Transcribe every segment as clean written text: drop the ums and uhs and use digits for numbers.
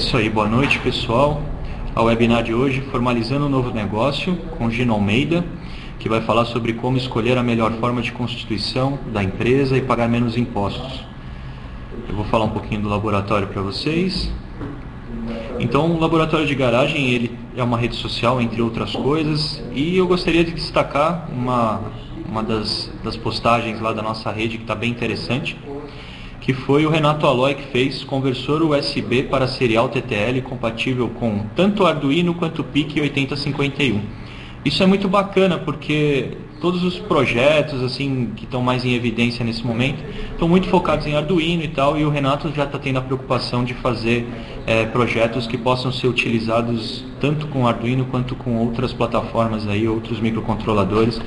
isso aí, boa noite pessoal. A webinar de hoje, formalizando um novo negócio, com Gino Almeida, que vai falar sobre como escolher a melhor forma de constituição da empresa e pagar menos impostos. Eu vou falar um pouquinho do laboratório para vocês. Então, o Laboratório de Garagem, ele é uma rede social, entre outras coisas, e eu gostaria de destacar uma das postagens lá da nossa rede que está bem interessante, que foi o Renato Aloy que fez conversor USB para serial TTL compatível com tanto Arduino quanto PIC 8051. Isso é muito bacana porque todos os projetos assim que estão mais em evidência nesse momento estão muito focados em Arduino e tal, e o Renato já está tendo a preocupação de fazer projetos que possam ser utilizados tanto com Arduino quanto com outras plataformas aí, outros microcontroladores,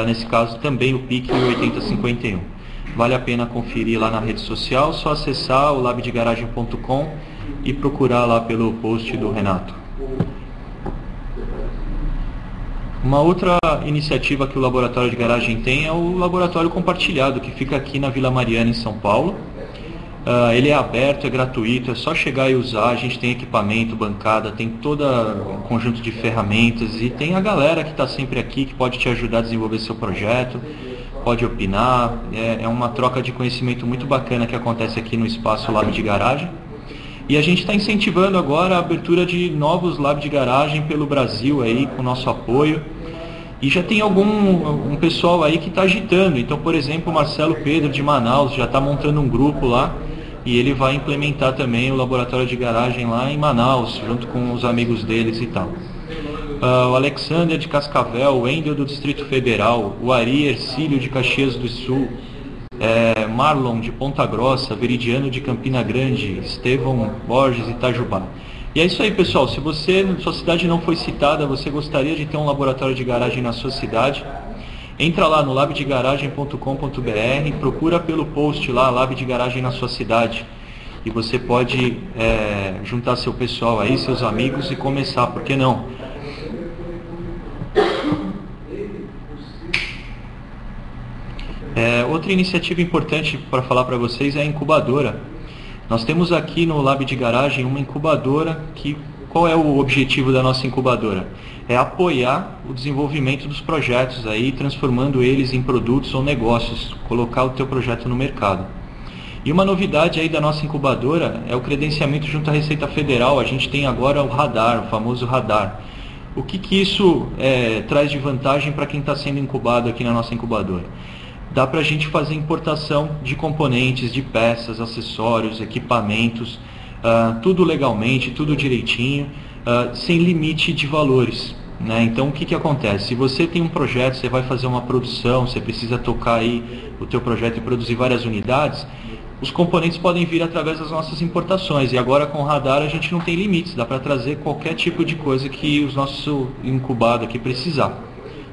nesse caso também o PIC 8051. Vale a pena conferir lá na rede social, só acessar o labdegaragem.com e procurar lá pelo post do Renato. Uma outra iniciativa que o Laboratório de Garagem tem é o Laboratório Compartilhado, que fica aqui na Vila Mariana, em São Paulo. Ele é aberto, é gratuito, é só chegar e usar. A gente tem equipamento, bancada, tem todo um conjunto de ferramentas e tem a galera que está sempre aqui, que pode te ajudar a desenvolver seu projeto, pode opinar. É uma troca de conhecimento muito bacana que acontece aqui no espaço Lab de Garagem. E a gente está incentivando agora a abertura de novos Lab de Garagem pelo Brasil aí, com nosso apoio. E já tem um pessoal aí que está agitando. Então, por exemplo, o Marcelo Pedro de Manaus já está montando um grupo lá e ele vai implementar também o laboratório de garagem lá em Manaus, junto com os amigos deles e tal. O Alexander de Cascavel, o Wendel do Distrito Federal, o Ari Ercílio de Caxias do Sul, Marlon de Ponta Grossa, Veridiano de Campina Grande, Estevão Borges de Itajubá. E é isso aí, pessoal. Se sua cidade não foi citada, você gostaria de ter um laboratório de garagem na sua cidade, entra lá no labdegaragem.com.br, procura pelo post lá, Lab de Garagem na sua cidade. E você pode juntar seu pessoal aí, seus amigos e começar, por que não? Outra iniciativa importante para falar para vocês é a incubadora. Nós temos aqui no Lab de Garagem uma incubadora qual é o objetivo da nossa incubadora? É apoiar o desenvolvimento dos projetos aí, transformando eles em produtos ou negócios, colocar o teu projeto no mercado. E uma novidade aí da nossa incubadora é o credenciamento junto à Receita Federal. A gente tem agora o radar, o famoso radar. O que isso traz de vantagem para quem está sendo incubado aqui na nossa incubadora? Dá para a gente fazer importação de componentes, de peças, acessórios, equipamentos, tudo legalmente, tudo direitinho, sem limite de valores, né? Então o que acontece? Se você tem um projeto, você vai fazer uma produção, você precisa tocar aí o teu projeto e produzir várias unidades, os componentes podem vir através das nossas importações. E agora com o radar a gente não tem limites, dá para trazer qualquer tipo de coisa que os nossos incubados aqui precisar.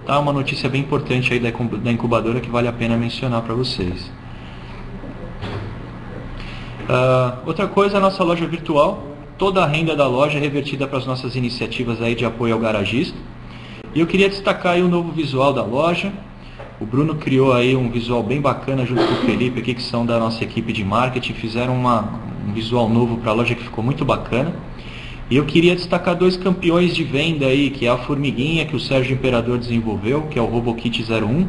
Tá, uma notícia bem importante aí da incubadora que vale a pena mencionar para vocês. Outra coisa, a nossa loja virtual. Toda a renda da loja é revertida para as nossas iniciativas aí de apoio ao garagista. E eu queria destacar aí o novo visual da loja. O Bruno criou aí um visual bem bacana junto com o Felipe aqui, que são da nossa equipe de marketing. Fizeram um visual novo para a loja que ficou muito bacana. E eu queria destacar dois campeões de venda aí, que é a Formiguinha, que o Sérgio Imperador desenvolveu, que é o RoboKit 01,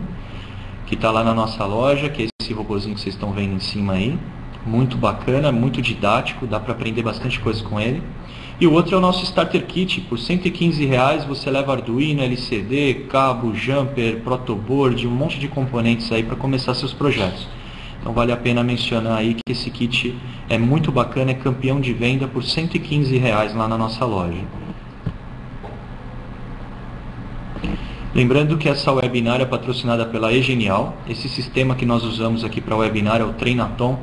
que está lá na nossa loja, que é esse robozinho que vocês estão vendo em cima aí. Muito bacana, muito didático, dá para aprender bastante coisa com ele. E o outro é o nosso Starter Kit. Por R$115 você leva Arduino, LCD, cabo, jumper, protoboard, um monte de componentes aí para começar seus projetos. Então vale a pena mencionar aí que esse kit é muito bacana, é campeão de venda por R$115 lá na nossa loja. Lembrando que essa webinar é patrocinada pela eGenial. Esse sistema que nós usamos aqui para o webinar é o Treinaton,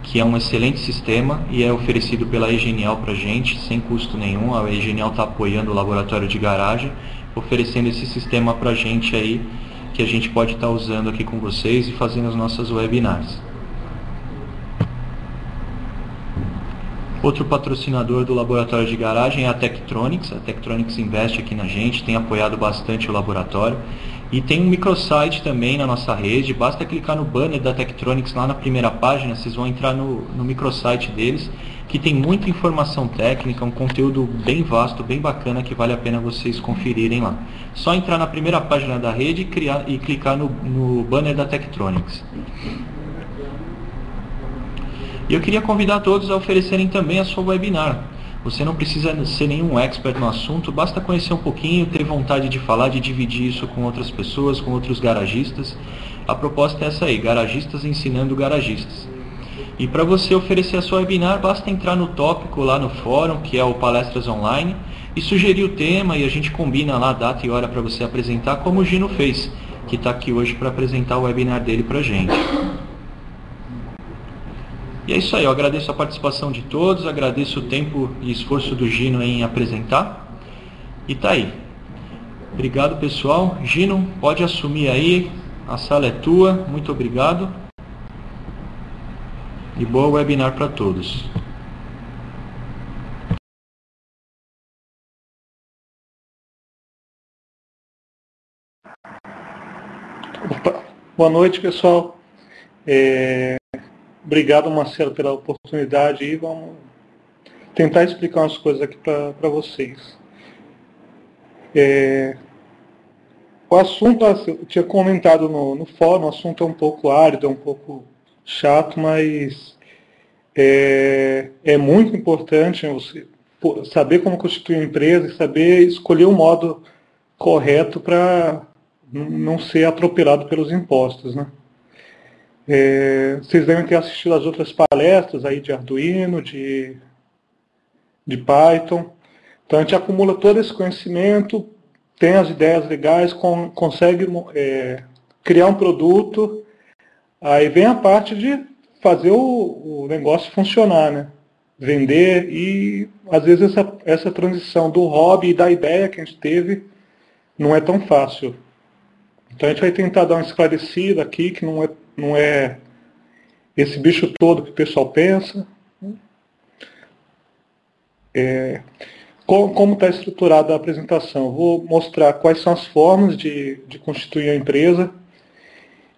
que é um excelente sistema e é oferecido pela eGenial para a gente, sem custo nenhum. A eGenial está apoiando o laboratório de garagem, oferecendo esse sistema para a gente aí, que a gente pode estar usando aqui com vocês e fazendo as nossas webinars. Outro patrocinador do laboratório de garagem é a Tektronix. A Tektronix investe aqui na gente, tem apoiado bastante o laboratório. E tem um microsite também na nossa rede. Basta clicar no banner da Tektronix lá na primeira página, vocês vão entrar no microsite deles, que tem muita informação técnica, um conteúdo bem vasto, bem bacana, que vale a pena vocês conferirem lá. Só entrar na primeira página da rede e clicar no banner da Tektronix. E eu queria convidar todos a oferecerem também a sua webinar. Você não precisa ser nenhum expert no assunto, basta conhecer um pouquinho, ter vontade de falar, de dividir isso com outras pessoas, com outros garagistas. A proposta é essa aí, garagistas ensinando garagistas. E para você oferecer a sua webinar, basta entrar no tópico lá no fórum, que é o Palestras Online, e sugerir o tema, e a gente combina lá a data e hora para você apresentar, como o Gino fez, que está aqui hoje para apresentar o webinar dele para a gente. E é isso aí, eu agradeço a participação de todos, agradeço o tempo e esforço do Gino em apresentar. E tá aí. Obrigado, pessoal. Gino, pode assumir aí, a sala é tua, muito obrigado. E boa webinar para todos. Opa. Boa noite, pessoal. Obrigado, Marcelo, pela oportunidade e vamos tentar explicar umas coisas aqui para vocês. O assunto, eu tinha comentado no fórum, o assunto é um pouco árido, é um pouco chato, mas é muito importante você saber como constituir uma empresa e saber escolher o modo correto para não ser atropelado pelos impostos, né? Vocês devem ter assistido às outras palestras aí de Arduino, de Python. Então a gente acumula todo esse conhecimento, tem as ideias legais, consegue criar um produto, aí vem a parte de fazer o negócio funcionar, né? Vender, e às vezes essa transição do hobby e da ideia que a gente teve não é tão fácil. Então a gente vai tentar dar uma esclarecida aqui, que não é esse bicho todo que o pessoal pensa. Como está estruturada a apresentação? Vou mostrar quais são as formas de constituir a empresa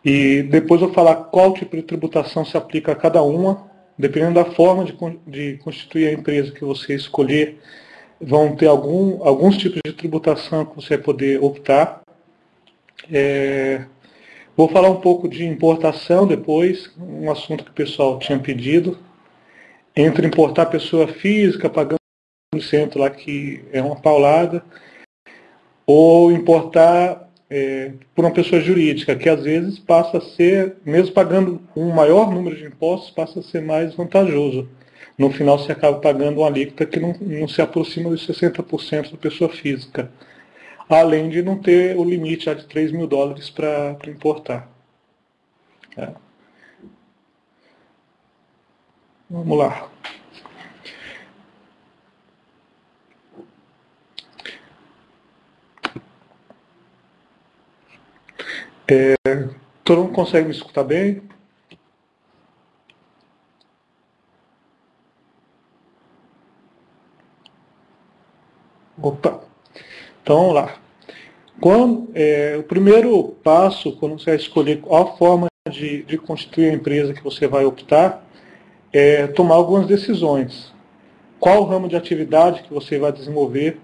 e depois vou falar qual tipo de tributação se aplica a cada uma. Dependendo da forma de constituir a empresa que você escolher, vão ter alguns tipos de tributação que você vai poder optar. Vou falar um pouco de importação depois, um assunto que o pessoal tinha pedido. Entre importar pessoa física, pagando 1% lá, que é uma paulada, ou importar por uma pessoa jurídica, que às vezes passa a ser, mesmo pagando um maior número de impostos, passa a ser mais vantajoso. No final você acaba pagando uma alíquota que não se aproxima dos 60% da pessoa física. Além de não ter o limite de $3.000 para importar. Vamos lá. Todo mundo consegue me escutar bem? Opa! Então vamos lá. O primeiro passo, quando você vai escolher qual forma de constituir a empresa que você vai optar, é tomar algumas decisões. Qual o ramo de atividade que você vai desenvolver?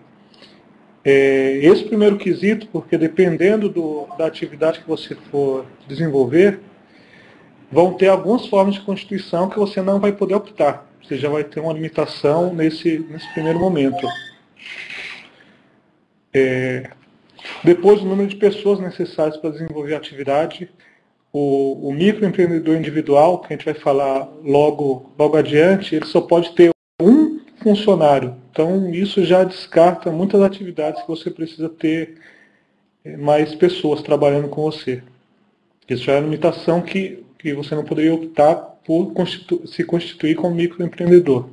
Esse primeiro quesito, porque dependendo da atividade que você for desenvolver, vão ter algumas formas de constituição que você não vai poder optar. Você já vai ter uma limitação nesse primeiro momento. Depois, o número de pessoas necessárias para desenvolver a atividade. O microempreendedor individual, que a gente vai falar logo adiante, ele só pode ter um funcionário. Então, isso já descarta muitas atividades que você precisa ter mais pessoas trabalhando com você. Isso já é uma limitação que você não poderia optar por se constituir como microempreendedor.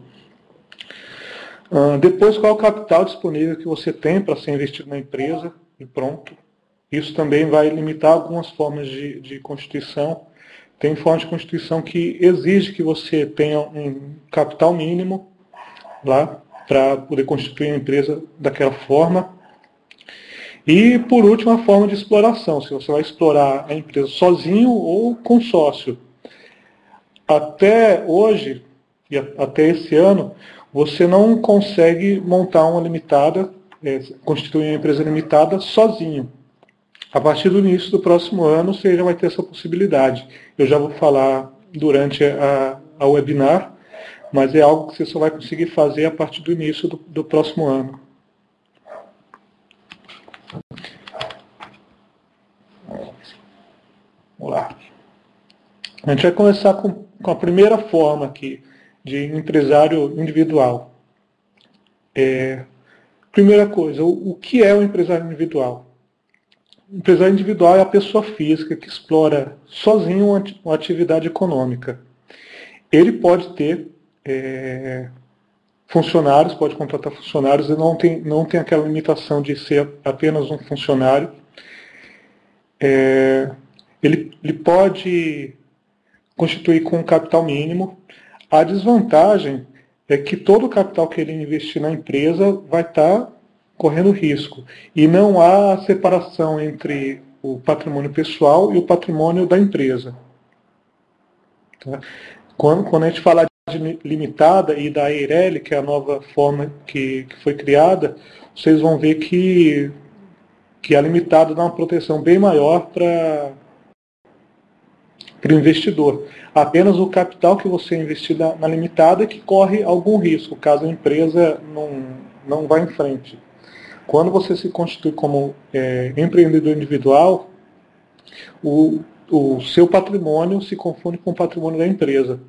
Depois, qual é o capital disponível que você tem para ser investido na empresa, e pronto. Isso também vai limitar algumas formas de constituição. Tem formas de constituição que exige que você tenha um capital mínimo lá para poder constituir a empresa daquela forma. E, por último, a forma de exploração, se você vai explorar a empresa sozinho ou com sócio. Até hoje, e até esse ano, você não consegue montar uma limitada, constituir uma empresa limitada sozinho. A partir do início do próximo ano, você já vai ter essa possibilidade. Eu já vou falar durante a webinar, mas é algo que você só vai conseguir fazer a partir do início do próximo ano. Vamos lá. A gente vai começar com a primeira forma aqui, de empresário individual. Primeira coisa, o que é o empresário individual? O empresário individual é a pessoa física que explora sozinho uma atividade econômica. Ele pode ter funcionários, pode contratar funcionários, e não tem aquela limitação de ser apenas um funcionário. Ele pode constituir com um capital mínimo. A desvantagem é que todo o capital que ele investir na empresa vai estar correndo risco. E não há separação entre o patrimônio pessoal e o patrimônio da empresa. Tá? Quando a gente fala de limitada e da EIRELI, que é a nova forma que foi criada, vocês vão ver que a limitada dá uma proteção bem maior para o investidor. Apenas o capital que você investir na limitada é que corre algum risco, caso a empresa não vá em frente. Quando você se constitui como empreendedor individual, o seu patrimônio se confunde com o patrimônio da empresa.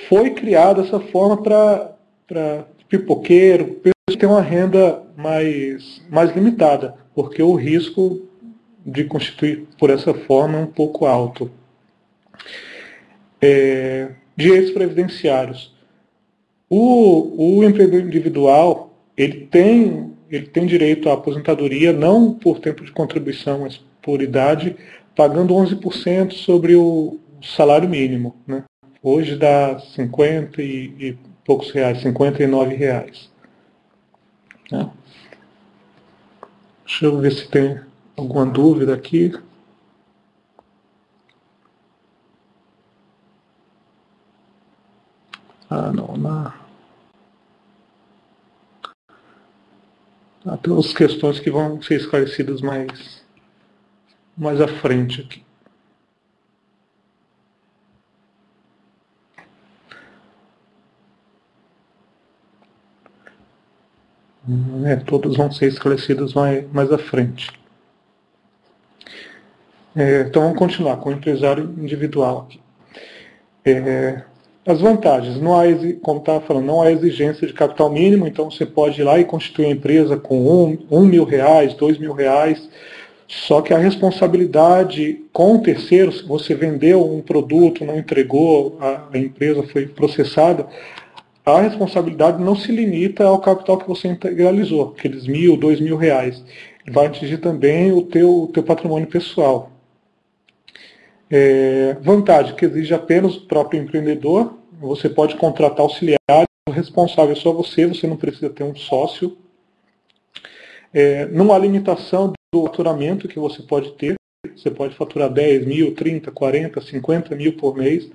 Foi criada essa forma para pipoqueiro, pessoas que têm uma renda mais limitada, porque o risco de constituir por essa forma é um pouco alto. Direitos previdenciários. O empreendedor individual ele tem direito à aposentadoria, não por tempo de contribuição, mas por idade, pagando 11% sobre o salário mínimo. Né? Hoje dá 50 e poucos reais, R$59. Né? Deixa eu ver se tem alguma dúvida aqui. Não. Tem as questões que vão ser esclarecidas mais à frente aqui. Todas vão ser esclarecidas mais à frente. Então vamos continuar com o empresário individual aqui. As vantagens, como estava falando, não há exigência de capital mínimo, então você pode ir lá e constituir a empresa com R$1.000, R$2.000, só que a responsabilidade com o terceiro, se você vendeu um produto, não entregou, a empresa foi processada, a responsabilidade não se limita ao capital que você integralizou, aqueles R$1.000, R$2.000. Vai atingir também o teu patrimônio pessoal. Vantagem que exige apenas o próprio empreendedor. Você pode contratar auxiliares, o responsável é só você não precisa ter um sócio. Não há limitação do faturamento que você pode ter. Você pode faturar 10 mil, 30, 40, 50 mil por mês.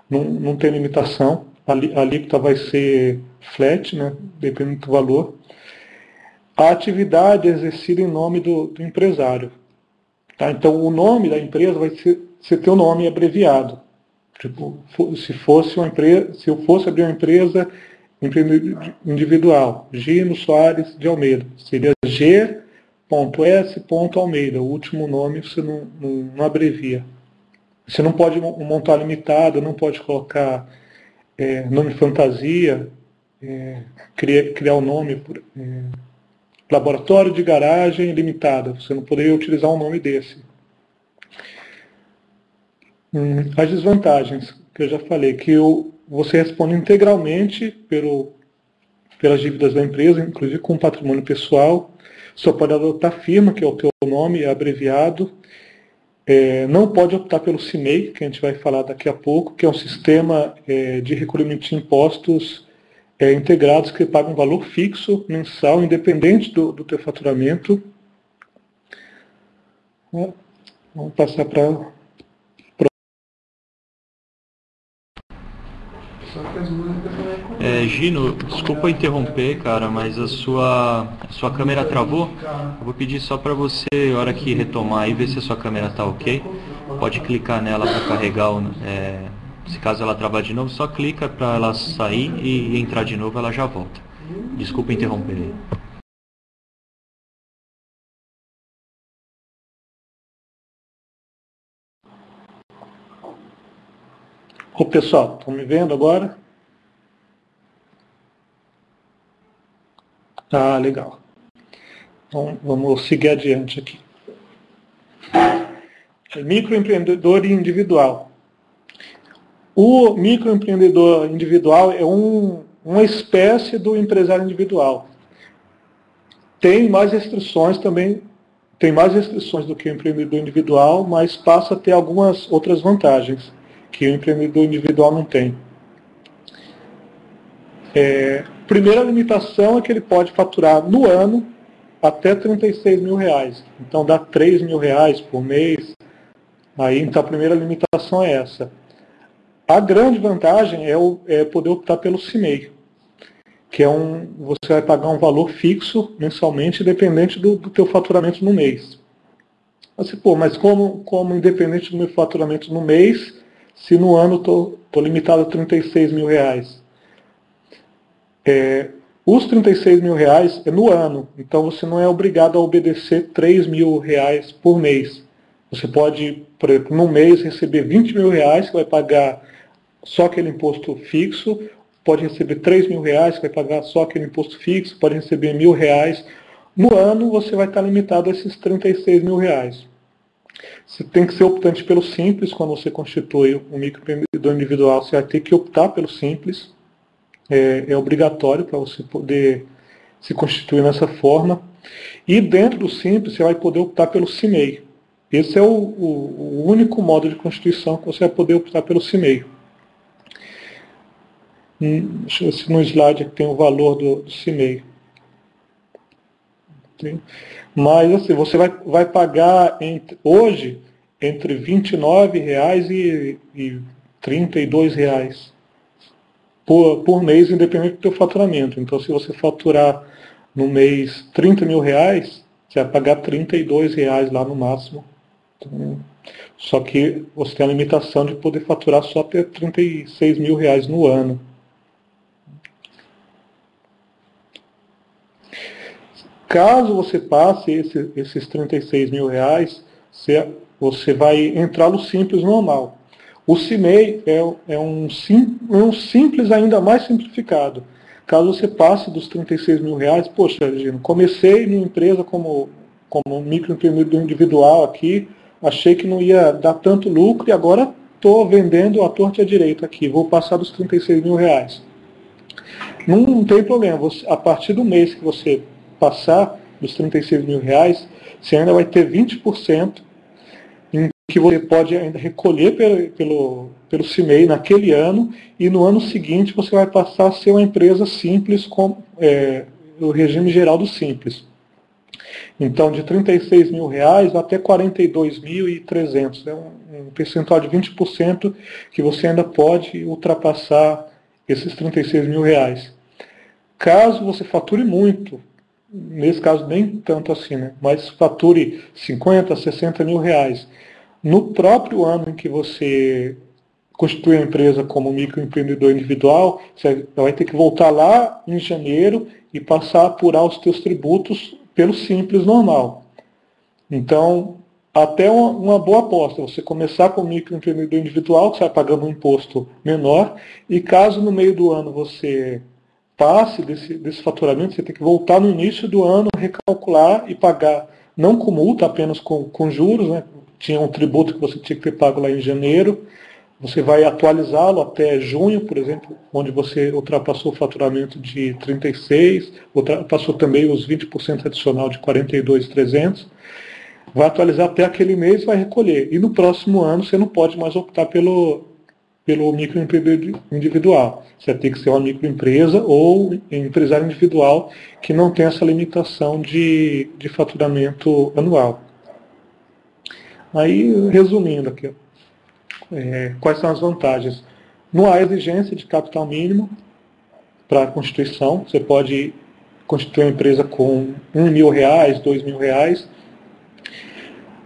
Não tem limitação. A alíquota vai ser flat, né, dependendo do valor. A atividade é exercida em nome do empresário. Tá? Então, o nome da empresa vai ser teu nome abreviado. Tipo, se eu fosse abrir uma empresa individual, Gino Soares de Almeida, seria G.S. Almeida. O último nome você não abrevia. Você não pode montar limitada, não pode colocar nome fantasia, criar um nome laboratório de garagem limitada. Você não poderia utilizar um nome desse. As desvantagens, que eu já falei, que você responde integralmente pelas dívidas da empresa, inclusive com patrimônio pessoal. Só pode adotar firma, que é o teu nome abreviado. Não pode optar pelo CIMEI, que a gente vai falar daqui a pouco, que é um sistema de recolhimento de impostos integrados que paga um valor fixo, mensal, independente do teu faturamento. Vamos passar para... Só que as músicas não é com... Gino, desculpa interromper, cara, mas a sua câmera travou. Eu vou pedir só para você, na hora que retomar aí, ver se a sua câmera tá ok. Pode clicar nela para carregar, se caso ela travar de novo, só clica para ela sair e entrar de novo, ela já volta. Desculpa interromper aí. Ô pessoal, estão me vendo agora? Ah, legal. Então vamos seguir adiante aqui. Microempreendedor individual. O microempreendedor individual é uma espécie do empresário individual. Tem mais restrições também, tem mais restrições do que o empreendedor individual, mas passa a ter algumas outras vantagens que o empreendedor individual não tem. Primeira limitação é que ele pode faturar no ano até R$36 mil. Então dá R$3 mil por mês. Aí, então a primeira limitação é essa. A grande vantagem é poder optar pelo CIMEI, que você vai pagar um valor fixo mensalmente, independente do teu faturamento no mês. Assim, mas como independente do meu faturamento no mês, se no ano estou limitado a R$36 mil? Os R$36 mil é no ano, então você não é obrigado a obedecer R$3 mil por mês. Você pode, por exemplo, no mês receber R$20 mil, que vai pagar só aquele imposto fixo, pode receber R$3 mil, que vai pagar só aquele imposto fixo, pode receber R$1.000. No ano você vai estar limitado a esses R$36 mil. Você tem que ser optante pelo Simples. Quando você constitui um microempreendedor individual, você vai ter que optar pelo Simples. É obrigatório para você poder se constituir nessa forma. E dentro do Simples, você vai poder optar pelo CIMEI. Esse é o único modo de constituição que você vai poder optar pelo CIMEI. Deixa eu ver se no slide aqui tem o valor do CIMEI. Mas assim, você vai pagar hoje entre R$29 e R$32 por mês, independente do seu faturamento. Então, se você faturar no mês R$30 mil, você vai pagar R$32 lá no máximo. Então, só que você tem a limitação de poder faturar só até R$36 mil no ano. Caso você passe esses R$36 mil, você vai entrar no Simples normal. O CIMEI é um Simples ainda mais simplificado. Caso você passe dos R$36 mil, poxa, Gino, comecei minha empresa como microempreendedor individual aqui, achei que não ia dar tanto lucro e agora estou vendendo à torta e à direita aqui, vou passar dos R$36 mil. Não tem problema, a partir do mês que você passar dos R$36 mil, você ainda vai ter 20% em que você pode ainda recolher pelo CIMEI naquele ano, e no ano seguinte você vai passar a ser uma empresa simples com o regime geral do Simples. Então, de R$36 mil até 42.300, é um percentual de 20% que você ainda pode ultrapassar esses R$36 mil. Caso você fature muito, nesse caso nem tanto assim, né? Mas fature 50, 60 mil reais, no próprio ano em que você constitui a empresa como microempreendedor individual, você vai ter que voltar lá em janeiro e passar a apurar os seus tributos pelo Simples normal. Então, até uma boa aposta, você começar como microempreendedor individual, que você vai pagando um imposto menor, e caso no meio do ano você passe desse faturamento, você tem que voltar no início do ano, recalcular e pagar, não com multa, apenas com juros, né? Tinha um tributo que você tinha que ter pago lá em janeiro, você vai atualizá-lo até junho, por exemplo, onde você ultrapassou o faturamento de 36, ultrapassou também os 20% adicional de 42.300, vai atualizar até aquele mês e vai recolher. E no próximo ano você não pode mais optar pelo microempreendedor individual. Você vai ter que ser uma microempresa ou empresário individual que não tem essa limitação de faturamento anual. Aí, resumindo aqui, quais são as vantagens? Não há exigência de capital mínimo para a constituição. Você pode constituir uma empresa com R$1.000, R$2.000.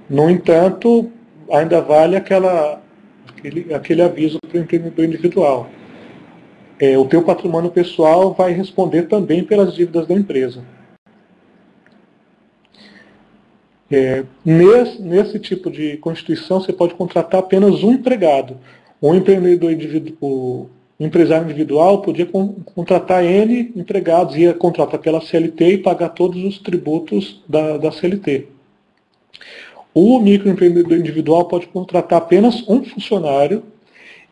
No entanto, ainda vale aquele aviso para o empreendedor individual. O teu patrimônio pessoal vai responder também pelas dívidas da empresa. Nesse tipo de constituição, você pode contratar apenas um empregado. O empresário individual podia contratar N empregados, ia contratar pela CLT e pagar todos os tributos da CLT. O microempreendedor individual pode contratar apenas um funcionário,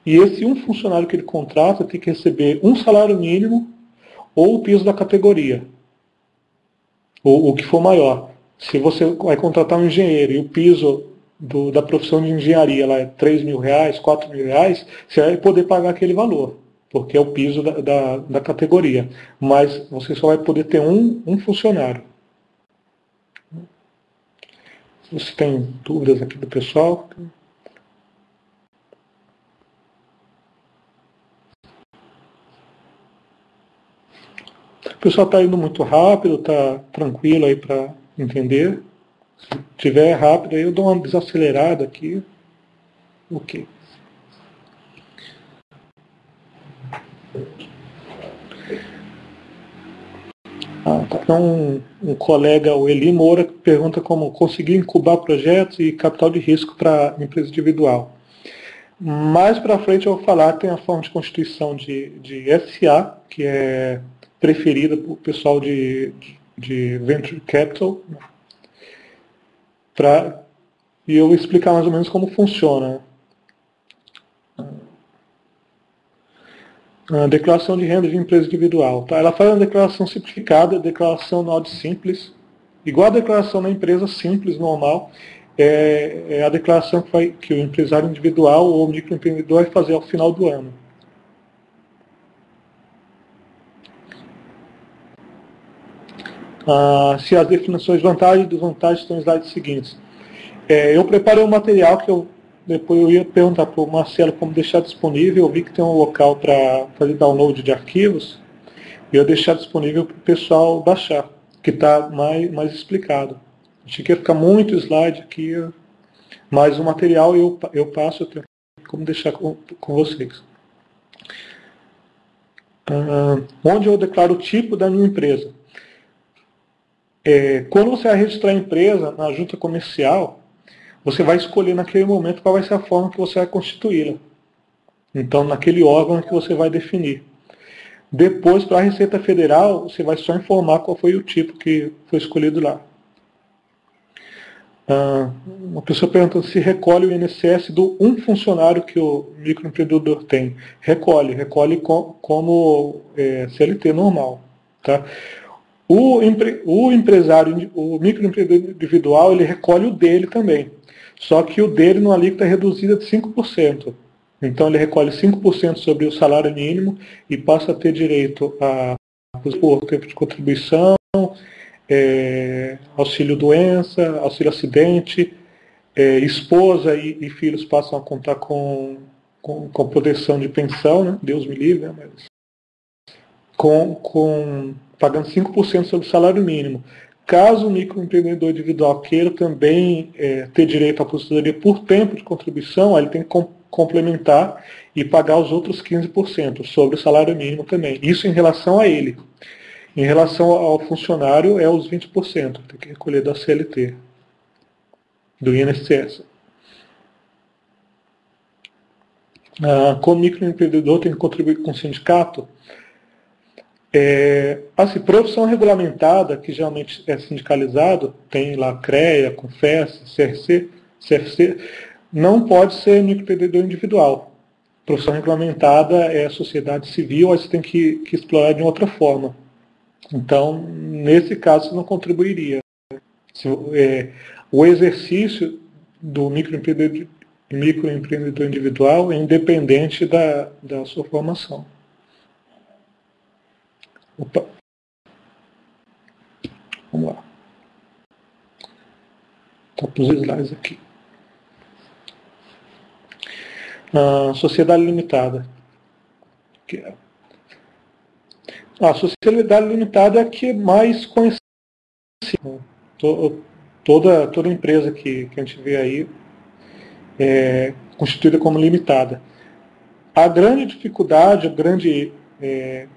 e esse um funcionário que ele contrata tem que receber um salário mínimo ou o piso da categoria, ou o que for maior. Se você vai contratar um engenheiro e o piso da profissão de engenharia lá é R$3.000, R$4.000, você vai poder pagar aquele valor, porque é o piso da categoria. Mas você só vai poder ter um funcionário. Você tem dúvidas aqui do pessoal? O pessoal está indo muito rápido, está tranquilo aí para entender. Se tiver rápido, aí eu dou uma desacelerada aqui. Ok. Então, um colega, o Eli Moura, pergunta como conseguir incubar projetos e capital de risco para empresa individual. Mais para frente eu vou falar, tem a forma de constituição de SA, que é preferida para o pessoal de Venture Capital, e eu vou explicar mais ou menos como funciona. A declaração de renda de empresa individual. Tá? Ela faz uma declaração simplificada, declaração NOD simples, igual a declaração da empresa simples, normal, é a declaração que o empresário individual ou microempreendedor vai fazer ao final do ano. Se as definições de vantagem e desvantagem estão nos slides seguintes. Eu preparei um material que depois eu ia perguntar para o Marcelo como deixar disponível. Eu vi que tem um local para fazer download de arquivos, e eu deixar disponível para o pessoal baixar, que está mais explicado. Achei que ia ficar muito slide aqui, mas o material eu passo, eu tenho como deixar com vocês. Onde eu declaro o tipo da minha empresa. Quando você vai registrar a empresa na junta comercial, você vai escolher naquele momento qual vai ser a forma que você vai constituí-la. Então, naquele órgão que você vai definir. Depois, para a Receita Federal, você vai só informar qual foi o tipo que foi escolhido lá. Uma pessoa pergunta se recolhe o INSS do um funcionário que o microempreendedor tem. Recolhe como CLT normal. Tá? O empresário, o microempreendedor individual, ele recolhe o dele também. Só que o dele numa alíquota reduzida de 5%. Então ele recolhe 5% sobre o salário mínimo e passa a ter direito por tempo de contribuição, auxílio doença, auxílio acidente, esposa e filhos passam a contar com proteção de pensão, né? Deus me livre, né? Mas pagando 5% sobre o salário mínimo. Caso o microempreendedor individual queira também ter direito à aposentadoria por tempo de contribuição, ele tem que complementar e pagar os outros 15% sobre o salário mínimo também. Isso em relação a ele. Em relação ao funcionário, é os 20%, tem que recolher da CLT, do INSS. Como microempreendedor tem que contribuir com o sindicato. Profissão regulamentada, que geralmente é sindicalizado, tem lá CREA, CONFES, CFC, não pode ser microempreendedor individual. Profissão regulamentada é a sociedade civil, aí você tem que explorar de outra forma. Então, nesse caso, você não contribuiria. O exercício do microempreendedor individual é independente da sua formação. Opa. Vamos lá. Está para os slides aqui. Sociedade limitada. A sociedade limitada é a que é mais conhecida. Toda empresa que a gente vê aí é constituída como limitada. A grande dificuldade, o grande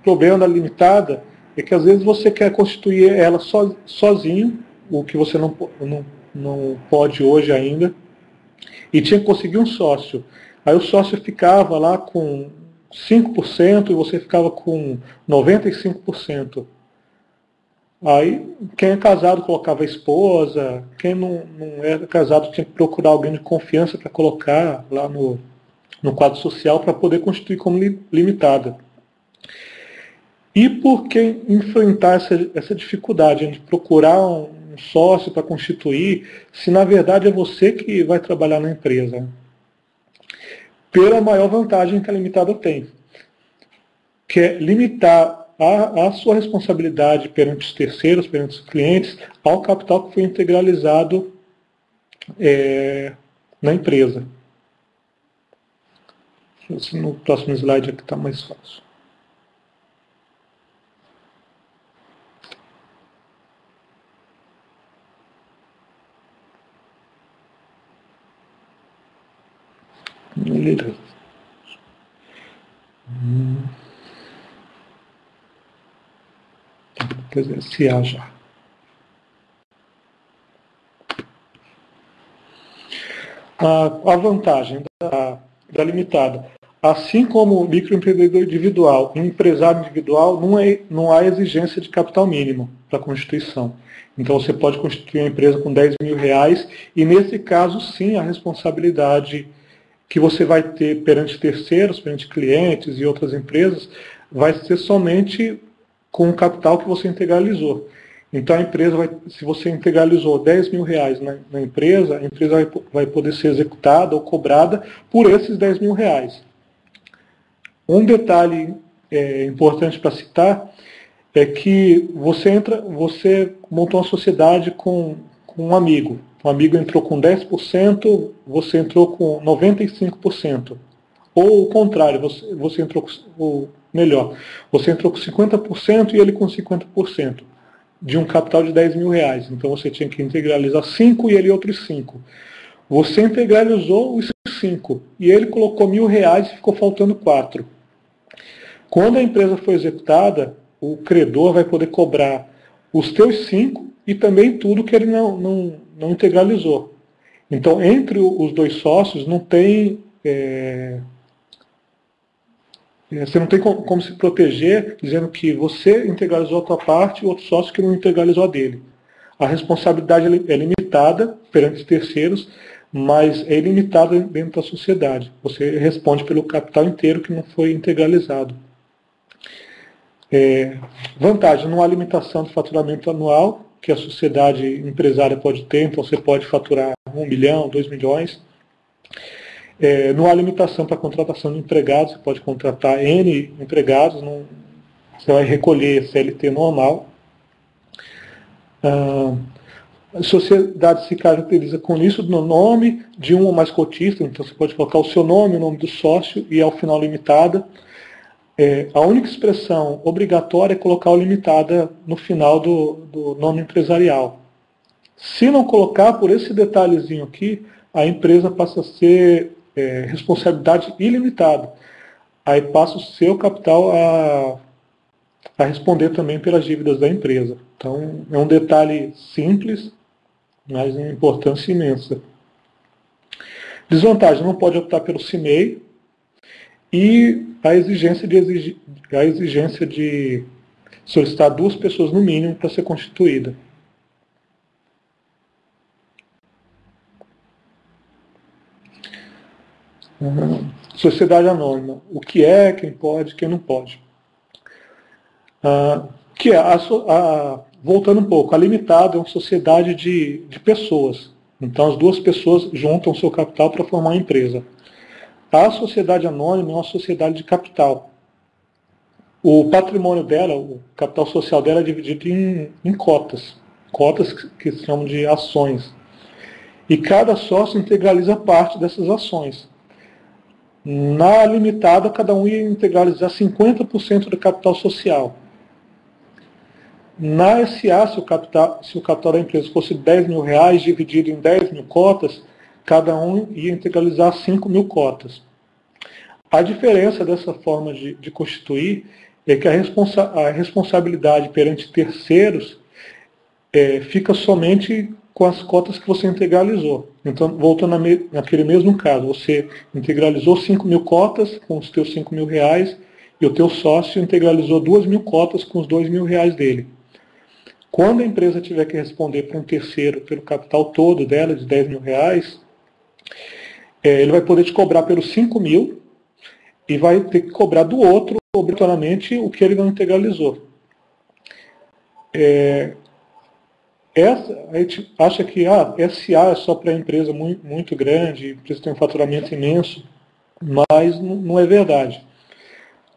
problema da limitada é que às vezes você quer constituir ela sozinho, o que você não pode hoje ainda, e tinha que conseguir um sócio. Aí o sócio ficava lá com 5% e você ficava com 95%. Aí quem é casado colocava a esposa, quem não era casado tinha que procurar alguém de confiança para colocar lá no quadro social para poder constituir como limitada. E por que enfrentar essa dificuldade de procurar um sócio para constituir, se na verdade é você que vai trabalhar na empresa? Pela maior vantagem que a limitada tem, que é limitar a sua responsabilidade perante os terceiros, perante os clientes, ao capital que foi integralizado na empresa. No próximo slide aqui está mais fácil. Quer dizer, se há já. A vantagem da limitada. Assim como o microempreendedor individual e empresário individual, não há exigência de capital mínimo para a constituição. Então você pode constituir uma empresa com R$10.000 e nesse caso sim a responsabilidade que você vai ter perante terceiros, perante clientes e outras empresas, vai ser somente com o capital que você integralizou. Então a empresa se você integralizou R$10.000 na empresa, a empresa vai poder ser executada ou cobrada por esses R$10.000. Um detalhe importante para citar é que você montou uma sociedade com um amigo. Um amigo entrou com 10%, você entrou com 95%. Ou o contrário, você entrou com, você entrou com 50% e ele com 50%, de um capital de R$10.000. Então você tinha que integralizar 5 e ele outros 5. Você integralizou os 5 e ele colocou R$1.000 e ficou faltando 4. Quando a empresa for executada, o credor vai poder cobrar os teus 5 e também tudo que ele não integralizou. Então, entre os dois sócios, não tem... você não tem como se proteger dizendo que você integralizou a tua parte e o outro sócio que não integralizou a dele. A responsabilidade é limitada perante os terceiros, mas é ilimitada dentro da sociedade. Você responde pelo capital inteiro que não foi integralizado. Vantagem, não há limitação de faturamento anual que a sociedade empresária pode ter, então você pode faturar 1 milhão, 2 milhões. Não há limitação para a contratação de empregados, você pode contratar N empregados, você vai recolher CLT normal. A sociedade se caracteriza com isso no nome de um ou mais cotistas, então você pode colocar o seu nome, o nome do sócio e ao final limitada. A única expressão obrigatória é colocar o limitada no final do nome empresarial. Se não colocar, por esse detalhezinho aqui, a empresa passa a ser responsabilidade ilimitada. Aí passa o seu capital a responder também pelas dívidas da empresa. Então, é um detalhe simples, mas de importância imensa. Desvantagem, não pode optar pelo CIMEI e a exigência de solicitar 2 pessoas no mínimo para ser constituída. Sociedade anônima. O que é, quem pode, quem não pode. Voltando um pouco, a limitada é uma sociedade de pessoas. Então as 2 pessoas juntam seu capital para formar uma empresa. A sociedade anônima é uma sociedade de capital. O patrimônio dela, o capital social dela é dividido em cotas. Cotas que se chamam de ações. E cada sócio integraliza parte dessas ações. Na limitada, cada um ia integralizar 50% do capital social. Na SA, se o capital da empresa fosse R$10.000, dividido em 10 mil cotas, cada um ia integralizar 5 mil cotas. A diferença dessa forma de constituir é que a responsabilidade perante terceiros fica somente com as cotas que você integralizou. Então, voltando naquele mesmo caso, você integralizou 5 mil cotas com os teus R$5.000 e o teu sócio integralizou 2 mil cotas com os R$2.000 dele. Quando a empresa tiver que responder para um terceiro pelo capital todo dela, de R$10.000, ele vai poder te cobrar pelos 5 mil e vai ter que cobrar do outro, obrigatoriamente, o que ele não integralizou. A gente acha que SA é só para empresa muito grande, empresa tem um faturamento imenso, mas não é verdade.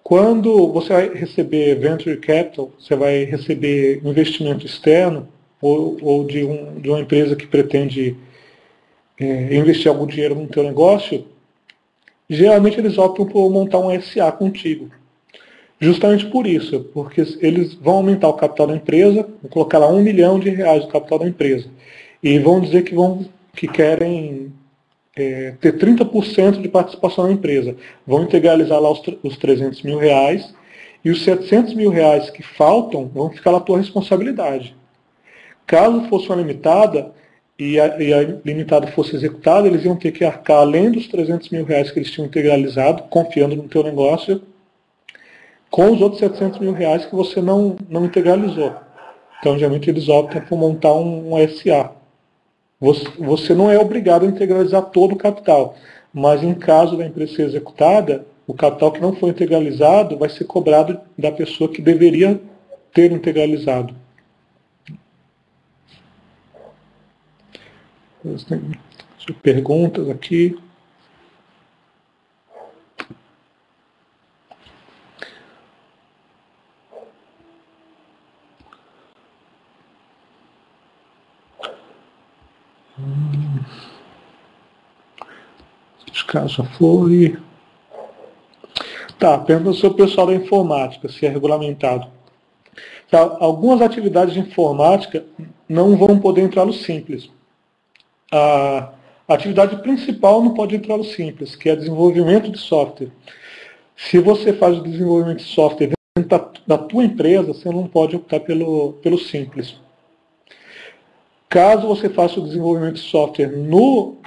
Quando você vai receber venture capital, você vai receber investimento externo ou de uma empresa que pretende investir algum dinheiro no teu negócio, geralmente eles optam por montar um SA contigo. Justamente por isso, porque eles vão aumentar o capital da empresa, vão colocar lá R$1 milhão no capital da empresa. E vão dizer que querem ter 30% de participação na empresa. Vão integralizar lá os R$300.000 e os R$700.000 que faltam vão ficar na tua responsabilidade. Caso fosse uma limitada e a limitada fosse executada, eles iam ter que arcar, além dos R$300.000 que eles tinham integralizado, confiando no teu negócio, com os outros R$700.000 que você não integralizou. Então, geralmente, eles optam por montar um SA. Você não é obrigado a integralizar todo o capital, mas em caso da empresa ser executada, o capital que não foi integralizado vai ser cobrado da pessoa que deveria ter integralizado. Perguntas aqui. Esse caso já foi. Tá, pergunta sobre o pessoal da informática, se é regulamentado. Tá, algumas atividades de informática não vão poder entrar no Simples. A atividade principal não pode entrar no Simples, que é desenvolvimento de software. Se você faz o desenvolvimento de software dentro da tua empresa, você não pode optar pelo Simples. Caso você faça o desenvolvimento de software no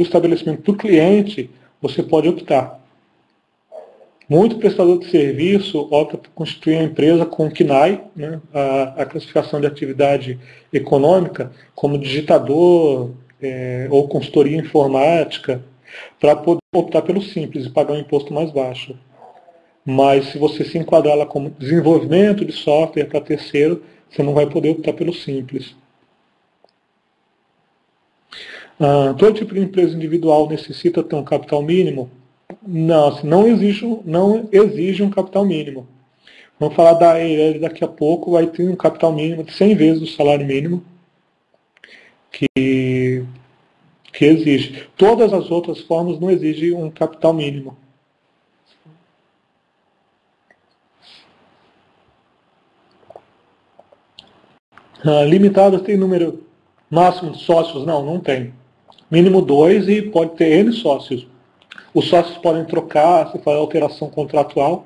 estabelecimento do cliente, você pode optar. Muito prestador de serviço opta por constituir a empresa com o CNAE, né, a classificação de atividade econômica, como digitador ou consultoria informática, para poder optar pelo Simples e pagar um imposto mais baixo. Mas se você se enquadrar lá como desenvolvimento de software para terceiro, você não vai poder optar pelo Simples. Todo tipo de empresa individual necessita ter um capital mínimo? Não exige um capital mínimo. Vamos falar da EIRELI daqui a pouco, vai ter um capital mínimo de 100 vezes o salário mínimo que exige. Todas as outras formas não exigem um capital mínimo. Limitadas tem número máximo de sócios? Não tem. Mínimo 2 e pode ter N sócios. Os sócios podem trocar, se faz alteração contratual,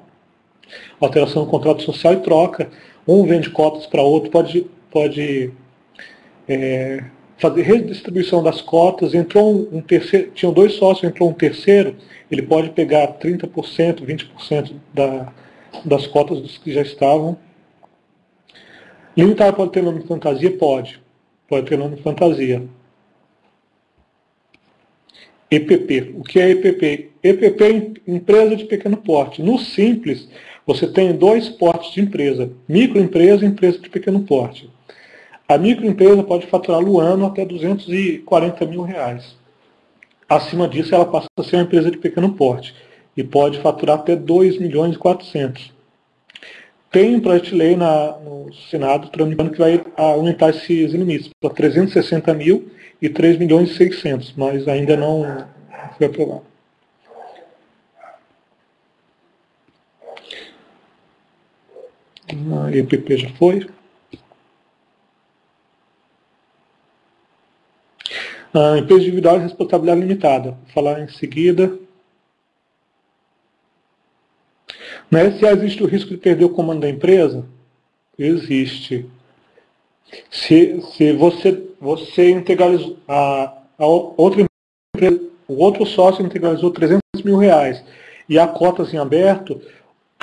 alteração do contrato social e troca. Um vende cotas para outro, pode fazer redistribuição das cotas. Entrou um terceiro, tinham 2 sócios, entrou um terceiro, ele pode pegar 30%, 20% das cotas dos que já estavam. Limitado pode ter nome de fantasia? Pode ter nome de fantasia. EPP. O que é EPP? EPP é empresa de pequeno porte. No Simples, você tem 2 portes de empresa. Microempresa e empresa de pequeno porte. A microempresa pode faturar no ano até R$240.000. Acima disso, ela passa a ser uma empresa de pequeno porte e pode faturar até R$2.400.000. Tem um projeto de lei no Senado tramitando que vai aumentar esses limites para 360.000 e 3.600.000, mas ainda não foi aprovado. A EPP já foi. A empresa individual de responsabilidade limitada. Vou falar em seguida. Na SA existe o risco de perder o comando da empresa? Existe. Se você integralizou a outra empresa, o outro sócio integralizou R$300 mil e há cotas em aberto,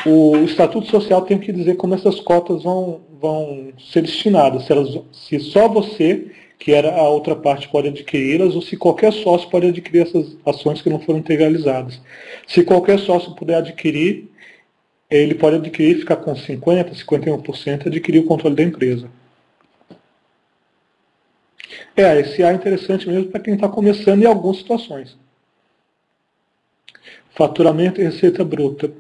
o Estatuto Social tem que dizer como essas cotas vão ser destinadas. Se só você, que era a outra parte, pode adquiri-las, ou se qualquer sócio pode adquirir essas ações que não foram integralizadas. Se qualquer sócio puder adquirir, ele pode adquirir, ficar com 50%, 51%, adquirir o controle da empresa. Esse A é interessante mesmo para quem está começando em algumas situações. Faturamento e receita bruta.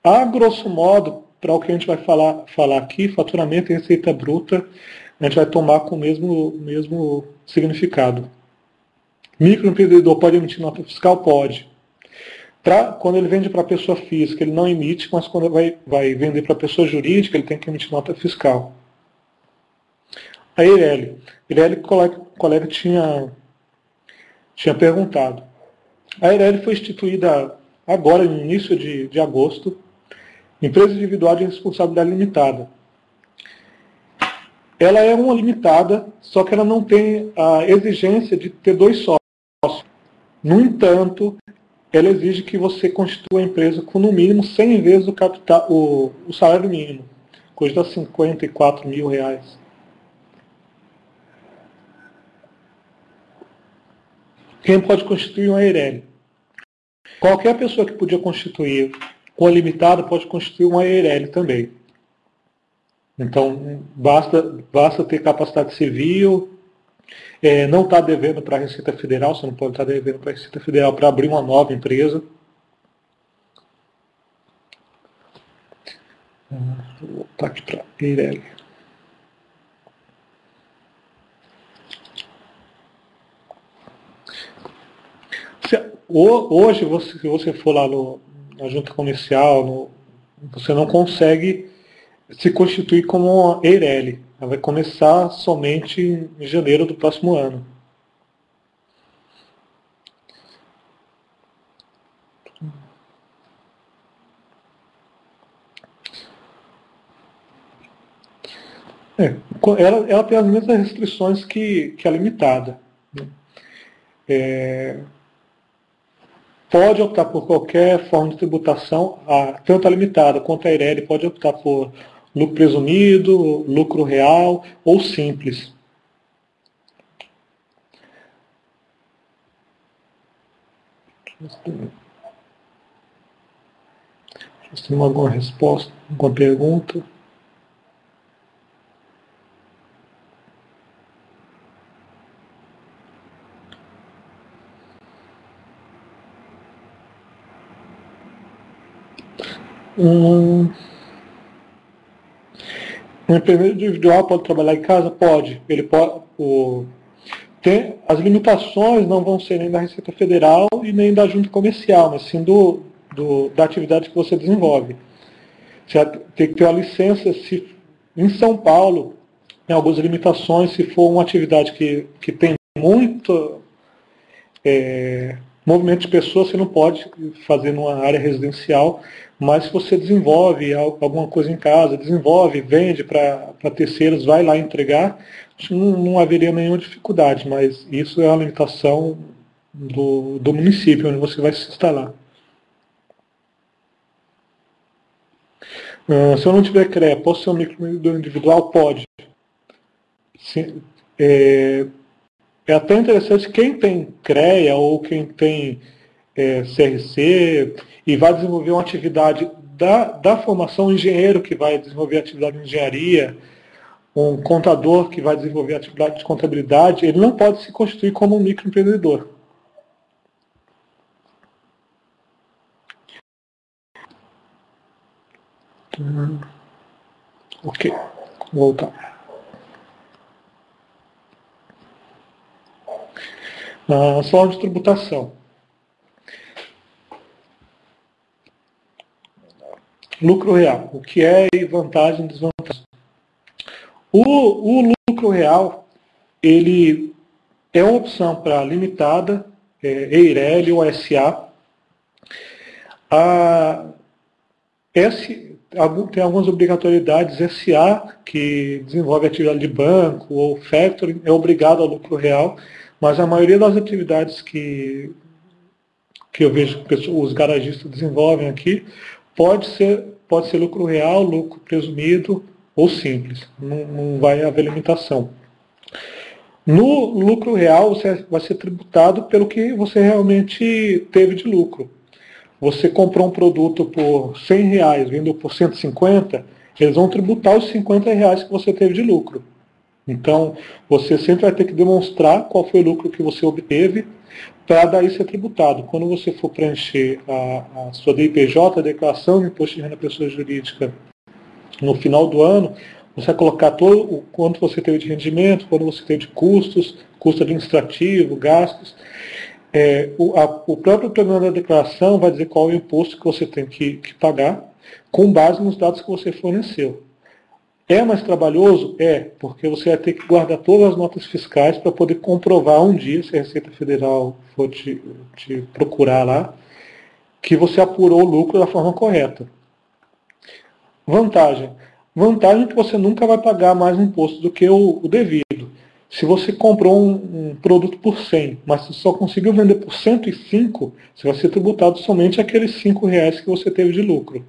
A grosso modo, para o que a gente vai falar aqui, faturamento e receita bruta, a gente vai tomar com o mesmo significado. Microempreendedor pode emitir nota fiscal? Pode. Quando ele vende para a pessoa física, ele não emite, mas quando vai vender para a pessoa jurídica, ele tem que emitir nota fiscal. A Eireli. Eireli, o colega tinha perguntado. A Eireli foi instituída agora, no início de agosto, empresa individual de responsabilidade limitada. Ela é uma limitada, só que ela não tem a exigência de ter 2 sócios. No entanto, ela exige que você constitua a empresa com no mínimo 100 vezes o salário mínimo, coisa de R$54 mil. Quem pode constituir uma Eireli? Qualquer pessoa que podia constituir uma limitada pode constituir uma Eireli também. Então, basta ter capacidade civil, não estar devendo para a Receita Federal, você não pode estar devendo para a Receita Federal para abrir uma nova empresa. Vou voltar aqui para Eireli. Hoje, se você for lá na junta comercial, você não consegue se constituir como uma Eireli. Ela vai começar somente em janeiro do próximo ano. Ela tem as mesmas restrições que a limitada. Pode optar por qualquer forma de tributação, tanto a limitada quanto a Eireli pode optar por lucro presumido, lucro real ou simples. Se tem alguma resposta, alguma pergunta? Um empreendedor individual pode trabalhar em casa? Pode. Ele pode. As limitações não vão ser nem da Receita Federal e nem da Junta Comercial, mas sim da atividade que você desenvolve. Você tem que ter a licença, em São Paulo, tem algumas limitações, se for uma atividade que tem muito movimento de pessoas, você não pode fazer numa área residencial, mas se você desenvolve alguma coisa em casa, vende para terceiros, vai lá entregar, não haveria nenhuma dificuldade, mas isso é uma limitação do município onde você vai se instalar. Se eu não tiver CREA, posso ser um microempreendedor individual? Pode. Sim, é até interessante quem tem CREA ou quem tem CRC e vai desenvolver uma atividade da formação, um engenheiro que vai desenvolver atividade de engenharia, um contador que vai desenvolver atividade de contabilidade, ele não pode se constituir como um microempreendedor. Ok, vou voltar. Só de tributação. Lucro real. O que é vantagem e desvantagem? O lucro real, ele é uma opção para limitada, EIRELI ou SA. Tem algumas obrigatoriedades. SA, que desenvolve atividade de banco ou factoring, é obrigado ao lucro real, mas a maioria das atividades que eu vejo que os garagistas desenvolvem aqui pode ser lucro real, lucro presumido ou simples. Não vai haver limitação. No lucro real, você vai ser tributado pelo que você realmente teve de lucro. Você comprou um produto por R$100, vendeu por 150, eles vão tributar os R$50 que você teve de lucro. Então, você sempre vai ter que demonstrar qual foi o lucro que você obteve para daí ser tributado. Quando você for preencher a sua DIPJ, a Declaração de Imposto de Renda da Pessoa Jurídica, no final do ano, você vai colocar todo o quanto você teve de rendimento, quanto você teve de custos, custo administrativo, gastos. O próprio programa da declaração vai dizer qual é o imposto que você tem que pagar, com base nos dados que você forneceu. É mais trabalhoso? É, porque você vai ter que guardar todas as notas fiscais para poder comprovar um dia, se a Receita Federal for te procurar lá, que você apurou o lucro da forma correta. Vantagem. Vantagem é que você nunca vai pagar mais imposto do que o devido. Se você comprou um produto por 100, mas você só conseguiu vender por 105, você vai ser tributado somente aqueles R$5 que você teve de lucro.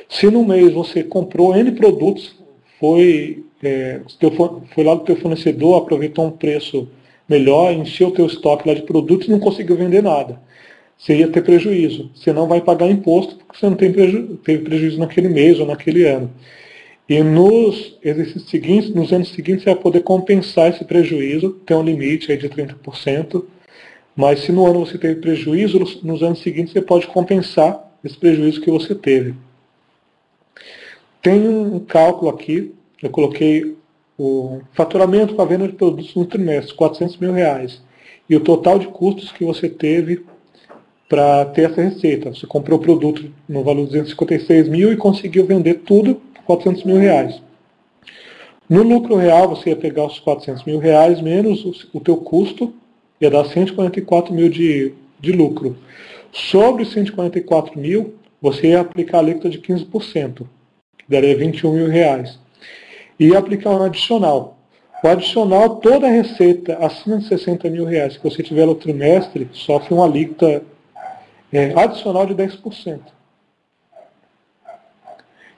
Se no mês você comprou N produtos, foi lá do teu fornecedor, aproveitou um preço melhor, encheu o teu estoque lá de produtos e não conseguiu vender nada, você ia ter prejuízo. Você não vai pagar imposto porque você não teve prejuízo naquele mês ou naquele ano. E nos exercícios seguintes, nos anos seguintes, você vai poder compensar esse prejuízo, tem um limite aí de 30%, mas se no ano você teve prejuízo, nos anos seguintes você pode compensar esse prejuízo que você teve. Tem um cálculo aqui, eu coloquei o faturamento com a venda de produtos no trimestre, R$400 mil, e o total de custos que você teve para ter essa receita. Você comprou o produto no valor de 256 mil e conseguiu vender tudo por R$400 mil. No lucro real, você ia pegar os R$400 mil menos o teu custo, ia dar 144 mil de lucro. Sobre os 144 mil, você ia aplicar a alíquota de 15%, que daria R$21 mil. E ia aplicar um adicional. O adicional, toda a receita acima de 60 mil reais que você tiver no trimestre, sofre uma alíquota adicional de 10%.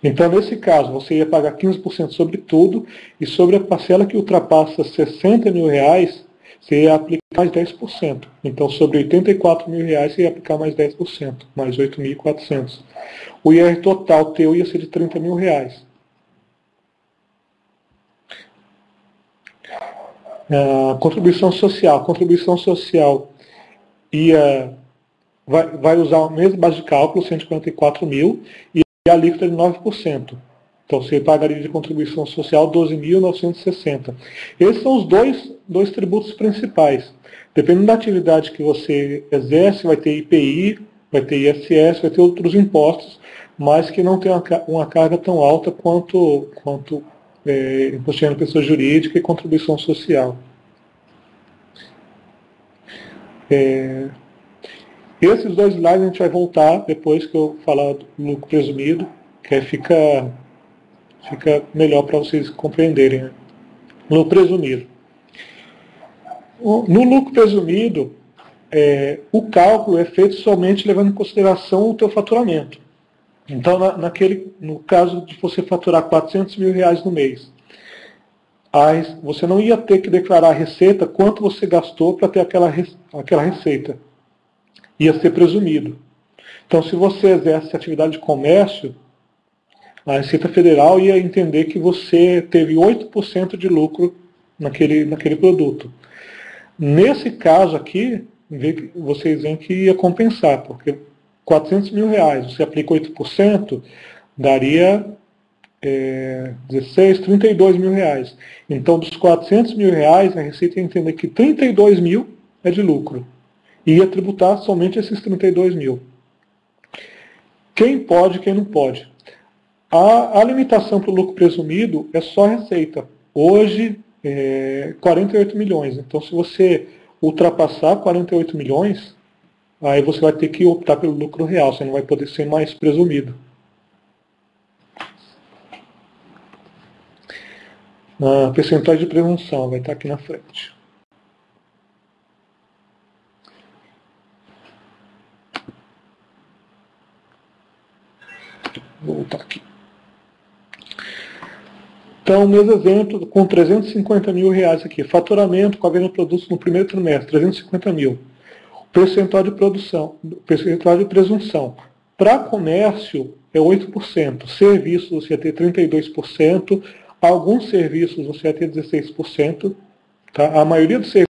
Então, nesse caso, você ia pagar 15% sobre tudo, e sobre a parcela que ultrapassa 60 mil reais, você ia aplicar mais 10%. Então, sobre 84 mil reais, você ia aplicar mais 10%, mais 8.400. O IR total teu ia ser de 30 mil reais. Contribuição social. A contribuição social vai usar a mesma base de cálculo, 144 mil, e a alíquota de 9%. Então você pagaria de contribuição social 12.960. Esses são os dois tributos principais. Dependendo da atividade que você exerce, vai ter IPI, vai ter ISS, vai ter outros impostos, mas que não tem uma carga tão alta quanto imposto de renda da pessoa jurídica e contribuição social. Esses dois slides a gente vai voltar depois que eu falar do lucro presumido, que aí fica melhor para vocês compreenderem. Né? Lucro presumido. No lucro presumido, o cálculo é feito somente levando em consideração o teu faturamento. Então, no caso de você faturar 400 mil reais no mês, você não ia ter que declarar a receita quanto você gastou para ter aquela receita. Ia ser presumido. Então, se você exerce atividade de comércio, a Receita Federal ia entender que você teve 8% de lucro naquele produto. Nesse caso aqui, vocês veem que ia compensar, porque 400 mil reais, você aplica 8%, daria 32 mil reais. Então, dos 400 mil reais, a Receita ia entender que 32 mil é de lucro. E ia tributar somente esses 32 mil. Quem pode e quem não pode? A limitação para o lucro presumido é só receita. Hoje, 48 milhões. Então, se você ultrapassar 48 milhões, aí você vai ter que optar pelo lucro real, você não vai poder ser mais presumido. A percentual de presunção vai estar aqui na frente. Vou voltar aqui. Então, mesmo exemplo, com 350 mil reais aqui, faturamento com a venda de produtos no primeiro trimestre, 350 mil. Percentual de produção, percentual de presunção. Para comércio é 8%, serviços você vai ter 32%, alguns serviços você vai ter 16%, tá? A maioria dos serviços,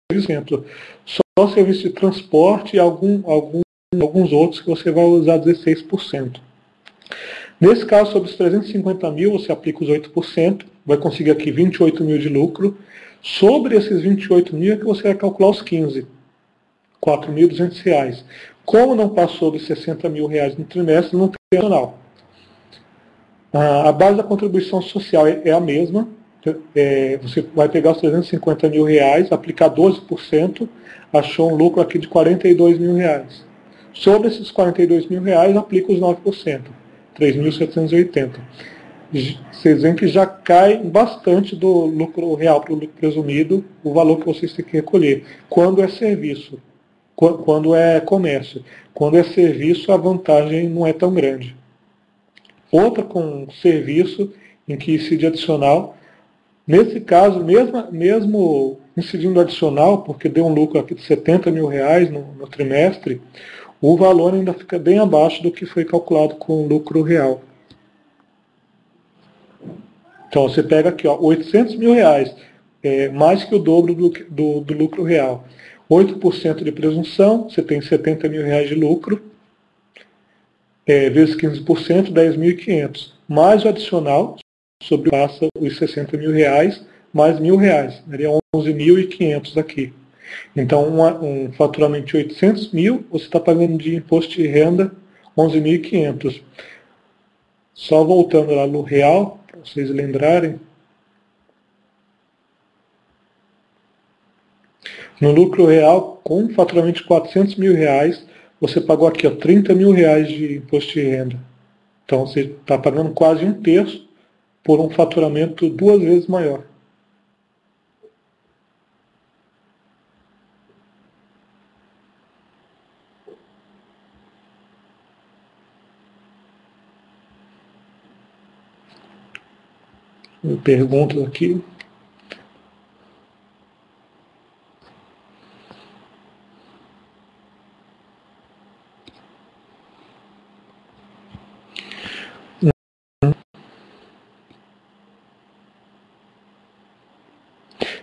por exemplo, só serviço de transporte e alguns outros que você vai usar 16%. Nesse caso, sobre os 350 mil, você aplica os 8%, vai conseguir aqui 28 mil de lucro. Sobre esses 28 mil é que você vai calcular os 15, R$ 4.200. Como não passou dos 60 mil reais no trimestre, não tem adicional. A base da contribuição social é a mesma. Você vai pegar os 350 mil reais, aplicar 12%, achou um lucro aqui de 42 mil reais. Sobre esses 42 mil reais, aplica os 9%. 3.780. Vocês veem que já cai bastante do lucro real para o lucro presumido, o valor que vocês têm que recolher. Quando é serviço, quando é comércio. Quando é serviço, a vantagem não é tão grande. Outra com serviço, em que incide adicional. Nesse caso, mesmo incidindo adicional, porque deu um lucro aqui de 70 mil reais no trimestre, o valor ainda fica bem abaixo do que foi calculado com o lucro real. Então você pega aqui, ó, 800 mil reais, mais que o dobro do lucro real. 8% de presunção, você tem 70 mil reais de lucro, vezes 15%, 10.500. Mais o adicional, sobrepassa os 60 mil reais, mais R$1.000, daria 11.500 aqui. Então, um faturamento de 800 mil, você está pagando de imposto de renda 11.500. Só voltando lá no real, para vocês lembrarem. No lucro real, com um faturamento de 400 mil reais, você pagou aqui 30 mil reais de imposto de renda. Então, você está pagando quase um terço por um faturamento 2 vezes maior. Perguntas aqui.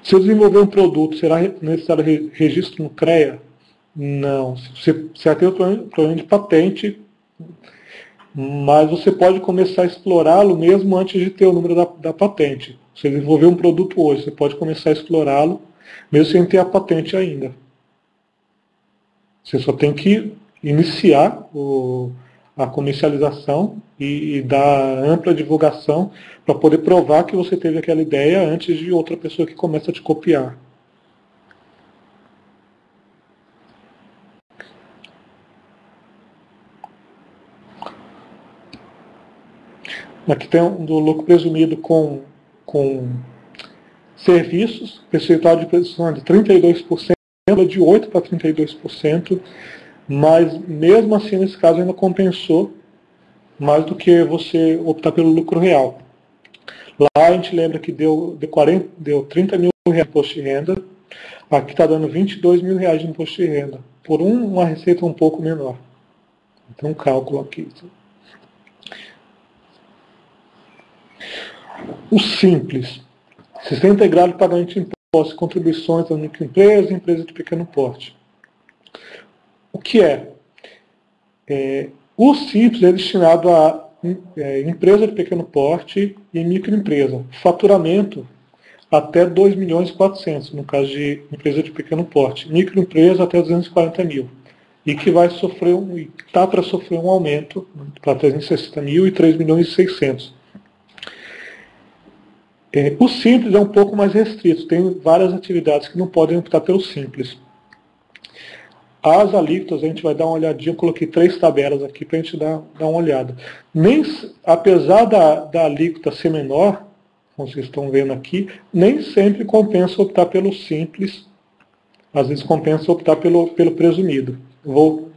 Se eu desenvolver um produto, será necessário registro no CREA? Não. Você vai ter o problema de patente, mas você pode começar a explorá-lo mesmo antes de ter o número da patente. Você desenvolveu um produto hoje, você pode começar a explorá-lo mesmo sem ter a patente ainda. Você só tem que iniciar a comercialização e dar ampla divulgação para poder provar que você teve aquela ideia antes de outra pessoa que começa a te copiar. Aqui tem do lucro presumido com serviços, percentual de presunção de 32%, de 8% para 32%, mas mesmo assim nesse caso ainda compensou mais do que você optar pelo lucro real. Lá a gente lembra que deu 30 mil reais de imposto de renda, aqui está dando 22 mil reais de imposto de renda, por uma receita um pouco menor. Então cálculo aqui. O simples. Sistema integrado de pagamento de impostos e contribuições da microempresa e empresa de pequeno porte. O que é? O simples é destinado a empresa de pequeno porte e microempresa. Faturamento até 2.400.000, no caso de empresa de pequeno porte. Microempresa até 240 mil. e que vai sofrer está para sofrer um aumento para 360 mil e 3 milhões e 600. O Simples é um pouco mais restrito, tem várias atividades que não podem optar pelo Simples. As alíquotas, a gente vai dar uma olhadinha, eu coloquei 3 tabelas aqui para a gente dar uma olhada. Apesar da alíquota ser menor, como vocês estão vendo aqui, nem sempre compensa optar pelo Simples, às vezes compensa optar pelo presumido. Vou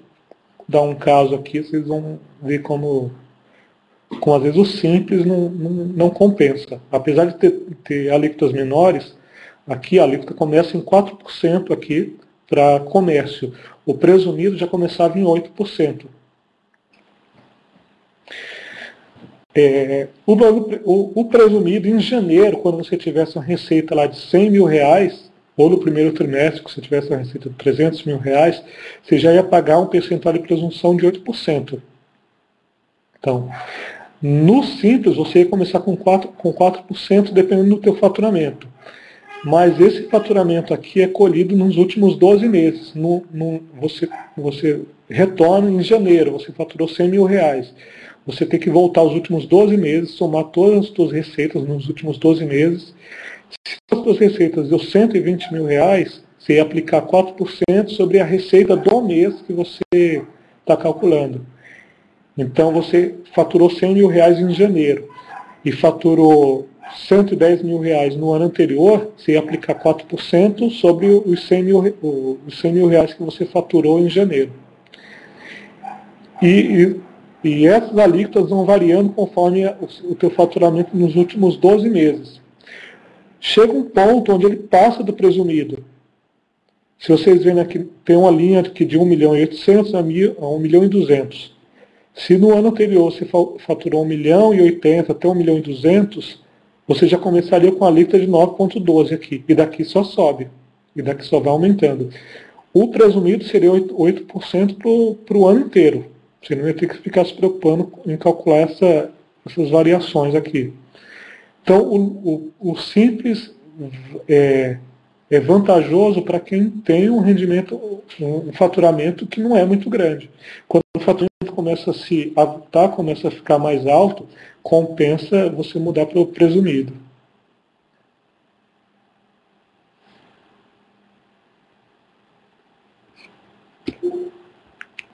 dar um caso aqui, vocês vão ver como às vezes o Simples não compensa. Apesar de ter alíquotas menores, aqui a alíquota começa em 4% aqui para comércio. O presumido já começava em 8%. O presumido em janeiro, quando você tivesse uma receita lá de 100 mil reais, ou no primeiro trimestre, que você tivesse uma receita de 300 mil reais, você já ia pagar um percentual de presunção de 8%. Então, no Simples, você ia começar com 4% dependendo do teu faturamento. Mas esse faturamento aqui é colhido nos últimos 12 meses. Você retorna em janeiro, você faturou 100 mil reais. Você tem que voltar aos últimos 12 meses, somar todas as suas receitas nos últimos 12 meses. Se as suas receitas deu 120 mil reais, você ia aplicar 4% sobre a receita do mês que você está calculando. Então você faturou 100 mil reais em janeiro e faturou 110 mil reais no ano anterior, você ia aplicar 4% sobre os 100 mil reais que você faturou em janeiro. E essas alíquotas vão variando conforme o teu faturamento nos últimos 12 meses. Chega um ponto onde ele passa do presumido. Se vocês verem aqui, tem uma linha aqui de 1 milhão e 800 a 1 milhão e 200. Se no ano anterior você faturou 1 milhão e 80 até 1 milhão e 200, você já começaria com a alíquota de 9,12 aqui. E daqui só sobe. E daqui só vai aumentando. O presumido seria 8% para o ano inteiro. Você não ia ter que ficar se preocupando em calcular essas variações aqui. Então, o Simples é vantajoso para quem tem um rendimento, um faturamento que não é muito grande. Quando o faturamento começa a se adaptar, começa a ficar mais alto, compensa você mudar para o presumido.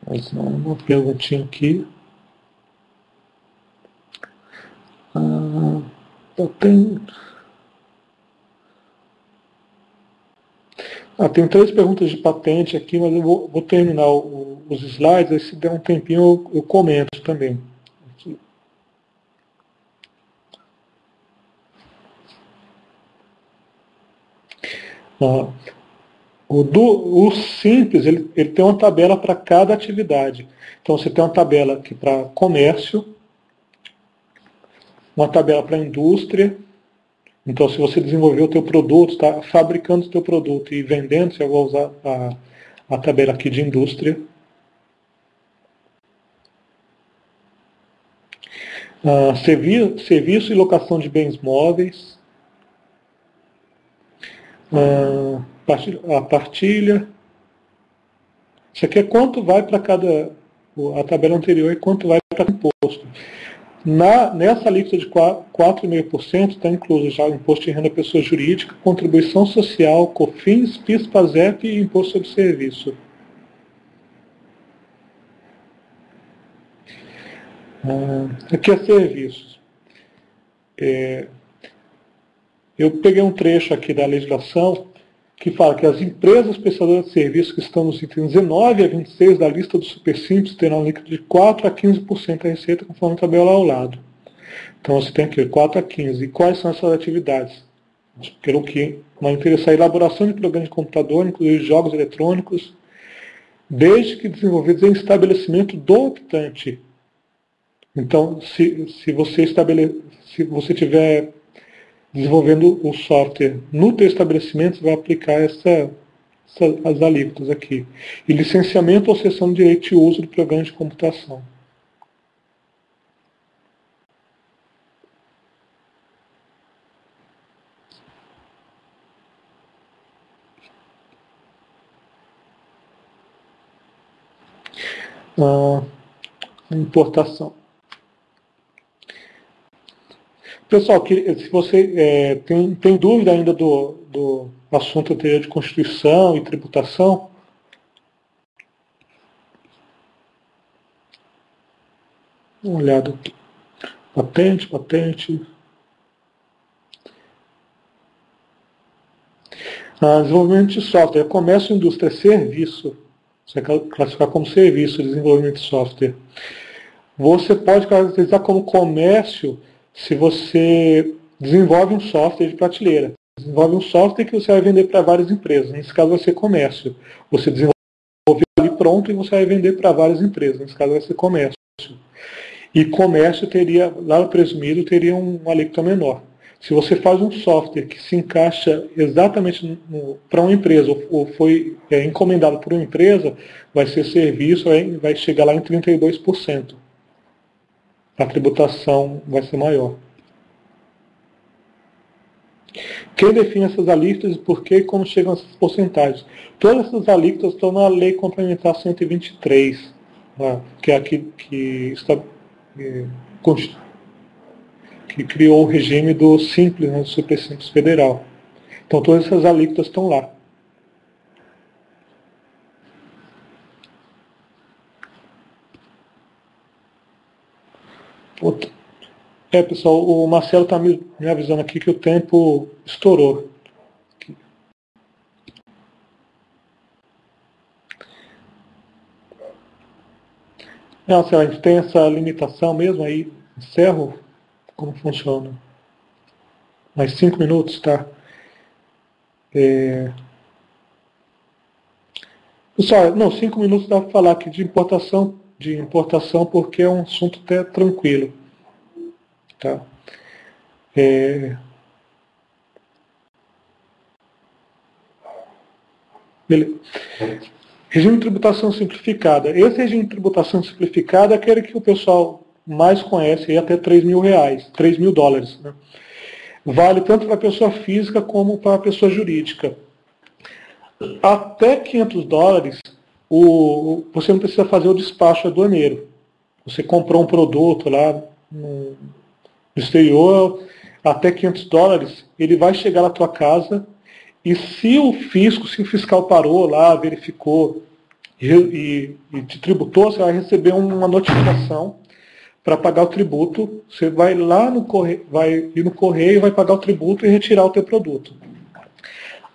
Mais uma perguntinha aqui. Tem 3 perguntas de patente aqui, mas eu vou terminar os slides, aí se der um tempinho eu comento também. O Simples, ele tem uma tabela para cada atividade. Então você tem uma tabela aqui para comércio, uma tabela para indústria. Então se você desenvolveu o teu produto, está fabricando o teu produto e vendendo, você vai usar a tabela aqui de indústria. Serviço e locação de bens móveis. A partilha. Isso aqui é quanto vai para a tabela anterior e quanto vai para o imposto. Nessa alíquota de 4,5% está incluso já o imposto de renda da pessoa jurídica, contribuição social, COFINS, PIS, PASEP e imposto sobre serviço. Aqui é serviços. Eu peguei um trecho aqui da legislação que fala que as empresas prestadoras de serviços que estão nos itens 19 a 26 da lista do Supersimples terão líquido de 4 a 15% da receita, conforme a tabela ao lado. Então você tem aqui 4 a 15. E quais são essas atividades? Pelo que vai interessar a elaboração de programas de computador, inclusive jogos eletrônicos, desde que desenvolvidos em estabelecimento do optante. Então, se você tiver desenvolvendo o software no teu estabelecimento, você vai aplicar as alíquotas aqui. E licenciamento ou cessão de direito de uso do programa de computação. Ah, importação. Pessoal, se você tem dúvida ainda do assunto anterior de Constituição e tributação, uma olhada aqui. Patente. Desenvolvimento de software, comércio, indústria, serviço. Você vai classificar como serviço, desenvolvimento de software. Você pode caracterizar como comércio se você desenvolve um software de prateleira. Desenvolve um software que você vai vender para várias empresas. Nesse caso vai ser comércio. Você desenvolve ali pronto e você vai vender para várias empresas. Nesse caso vai ser comércio. E comércio teria, lá no presumido, teria uma alíquota menor. Se você faz um software que se encaixa exatamente para uma empresa, ou foi encomendado por uma empresa, vai ser serviço, vai chegar lá em 32%. A tributação vai ser maior. Quem define essas alíquotas e por que e como chegam essas porcentagens? Todas essas alíquotas estão na Lei Complementar 123, que é a que criou o regime do Simples, do Super Simples Federal. Então todas essas alíquotas estão lá. Pessoal, o Marcelo está me avisando aqui que o tempo estourou. Marcelo, a gente tem essa limitação mesmo aí, encerro? Como funciona? Mais 5 minutos, tá? Pessoal, não, 5 minutos dá para falar aqui de importação porque é um assunto até tranquilo. Tá? Beleza. Regime de tributação simplificada. Esse regime de tributação simplificada é aquele que o pessoal mais conhece, aí até R$3.000, $3.000. Né? Vale tanto para a pessoa física como para a pessoa jurídica. Até $500, você não precisa fazer o despacho aduaneiro. Você comprou um produto lá no exterior, até $500, ele vai chegar na tua casa e se o fiscal parou lá, verificou e te tributou, você vai receber uma notificação para pagar o tributo. Você vai lá vai ir no correio, vai pagar o tributo e retirar o teu produto.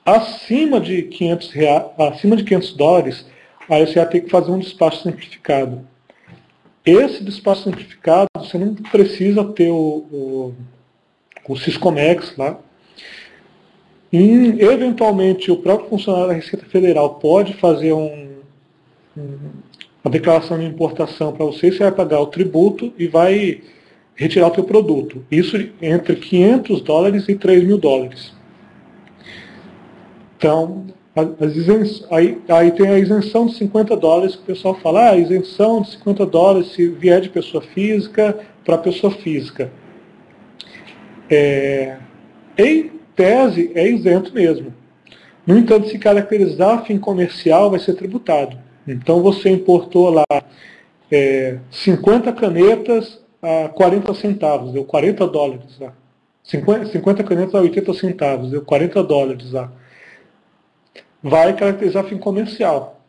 Acima de $500, aí você vai ter que fazer um despacho simplificado. Esse despacho simplificado, você não precisa ter o Siscomex lá. E, eventualmente, o próprio funcionário da Receita Federal pode fazer uma declaração de importação para você vai pagar o tributo e vai retirar o teu produto. Isso entre $500 e $3.000. Então, aí tem a isenção de $50 que o pessoal fala, a isenção de $50 se vier de pessoa física para pessoa física. Em tese, é isento mesmo. No entanto, se caracterizar fim comercial, vai ser tributado. Então, você importou lá 50 canetas a 40 centavos, deu $40 lá. 50 canetas a 80 centavos, deu $40 lá. Vai caracterizar fim comercial.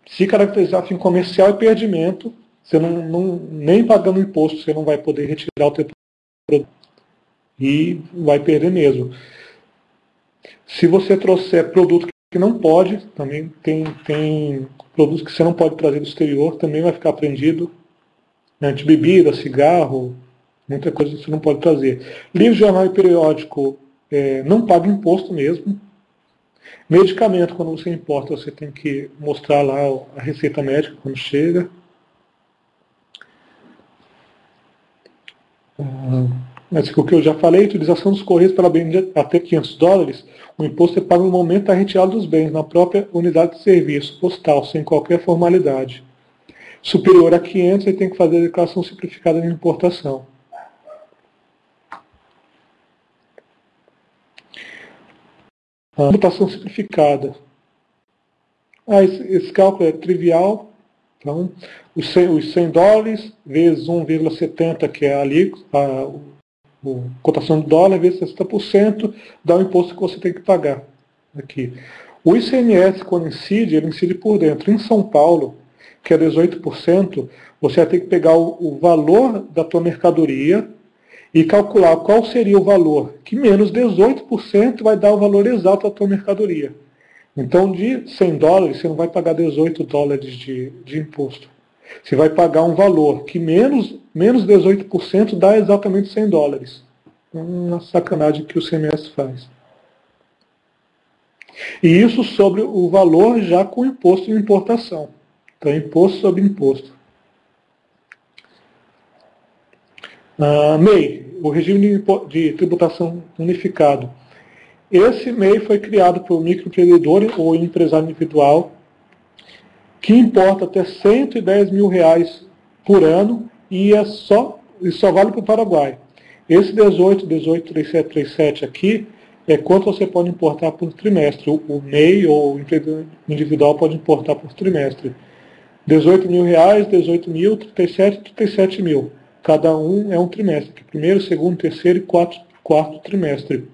Se caracterizar fim comercial é perdimento, você nem pagando imposto, você não vai poder retirar o teu produto. E vai perder mesmo. Se você trouxer produto que não pode, também tem produtos que você não pode trazer do exterior, também vai ficar apreendido. De bebida, cigarro, muita coisa que você não pode trazer. Livro, jornal e periódico não paga imposto mesmo. Medicamento, quando você importa, você tem que mostrar lá a receita médica quando chega. Mas o que eu já falei, utilização dos correios para bens até $500, o imposto é pago no momento da retirada dos bens, na própria unidade de serviço postal, sem qualquer formalidade. Superior a 500, ele tem que fazer a declaração simplificada de importação. Tributação simplificada. Esse cálculo é trivial, Então, os 100 dólares vezes 1,70, que é a cotação do dólar, vezes 60%, dá o imposto que você tem que pagar aqui. O ICMS, quando incide, ele incide por dentro. Em São Paulo, que é 18%, você vai ter que pegar o valor da tua mercadoria e calcular qual seria o valor, que menos 18% vai dar o valor exato da tua mercadoria. Então, de 100 dólares, você não vai pagar 18 dólares de imposto. Você vai pagar um valor que menos 18% dá exatamente 100 dólares. Uma sacanagem que o CMS faz. E isso sobre o valor já com imposto de importação. Então, imposto sobre imposto. MEI, o regime de tributação unificado. Esse MEI foi criado para o microempreendedor ou empresário individual que importa até R$110 mil por ano e só vale para o Paraguai. Esse 183737 aqui é quanto você pode importar por trimestre. O MEI ou o empreendedor individual pode importar por trimestre. R$18 mil, 18 mil, 37 e 37 mil. Cada um é um trimestre. Primeiro, segundo, terceiro e quarto trimestre.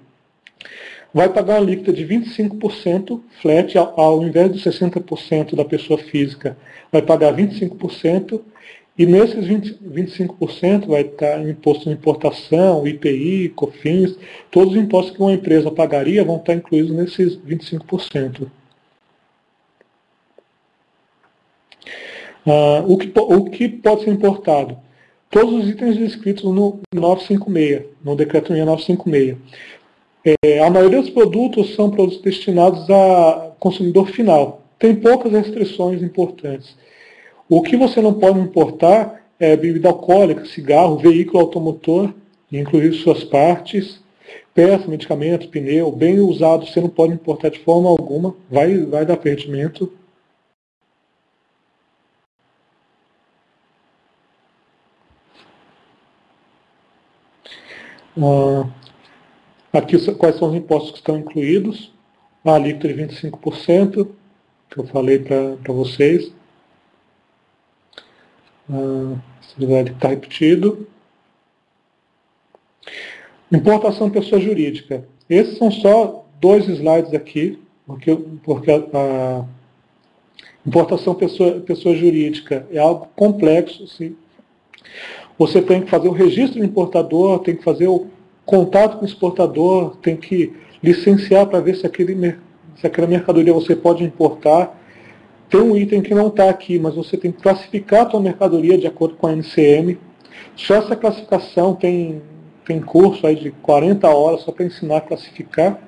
Vai pagar uma alíquota de 25% flat, ao invés de 60% da pessoa física, vai pagar 25%, e nesses 25% vai estar imposto de importação, IPI, COFINS, todos os impostos que uma empresa pagaria vão estar incluídos nesses 25%. O que pode ser importado? Todos os itens descritos no 956, no Decreto 6956. A maioria dos produtos são produtos destinados a consumidor final. Tem poucas restrições importantes. O que você não pode importar é bebida alcoólica, cigarro, veículo automotor, inclusive suas partes, peça, medicamento, pneu, bem usado, você não pode importar de forma alguma, vai dar perdimento. Aqui quais são os impostos que estão incluídos. A alíquota de 25%, que eu falei para vocês. Esse slide está repetido. Importação pessoa jurídica. Esses são só 2 slides aqui, porque a importação pessoa jurídica é algo complexo. Sim. Você tem que fazer o registro do importador, tem que fazer o contato com o exportador, tem que licenciar para ver se aquela mercadoria você pode importar. Tem um item que não está aqui, mas você tem que classificar a sua mercadoria de acordo com a NCM. Só essa classificação tem curso aí de 40 horas só para ensinar a classificar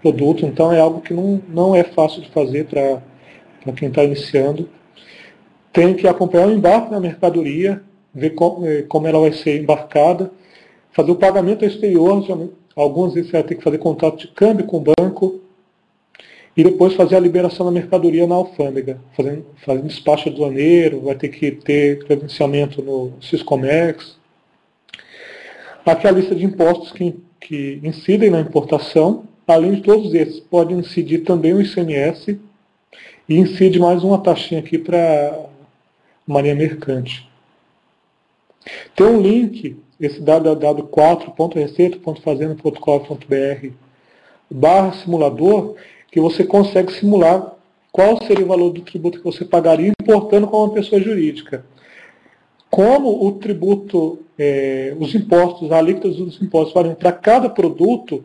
produto, então é algo que não é fácil de fazer para quem está iniciando. Tem que acompanhar o embarque na mercadoria, ver como ela vai ser embarcada, fazer o pagamento exterior, algumas vezes você vai ter que fazer contrato de câmbio com o banco, e depois fazer a liberação da mercadoria na alfândega, fazendo despacho aduaneiro, vai ter que ter credenciamento no Siscomex. Aqui a lista de impostos que incidem na importação, além de todos esses, pode incidir também o ICMS, e incide mais uma taxinha aqui para Marinha Mercante. Tem um link, esse www.receita.fazenda.gov.br/simulador, que você consegue simular qual seria o valor do tributo que você pagaria importando como uma pessoa jurídica. Como o tributo, os impostos, a alíquota dos impostos variam para cada produto,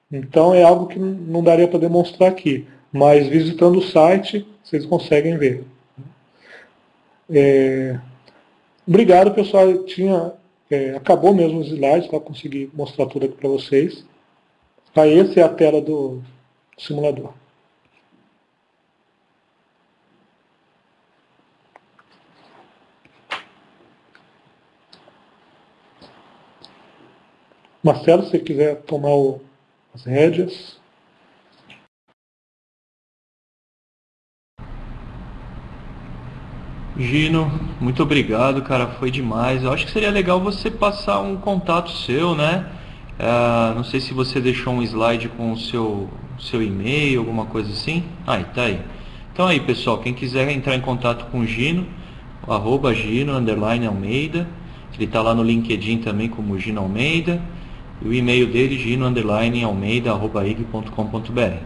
então é algo que não daria para demonstrar aqui, mas visitando o site, vocês conseguem ver. Obrigado, pessoal. Acabou mesmo os slides para conseguir mostrar tudo aqui para vocês. Essa é a tela do simulador. Marcelo, se você quiser tomar as rédeas. Gino, muito obrigado, cara, foi demais. Eu acho que seria legal você passar um contato seu, né? Não sei se você deixou um slide com o seu e-mail, alguma coisa assim. Tá aí. Então aí, pessoal, quem quiser entrar em contato com o Gino, @Gino_Almeida. Ele está lá no LinkedIn também como Gino Almeida. E o e-mail dele, gino_almeida@ig.com.br.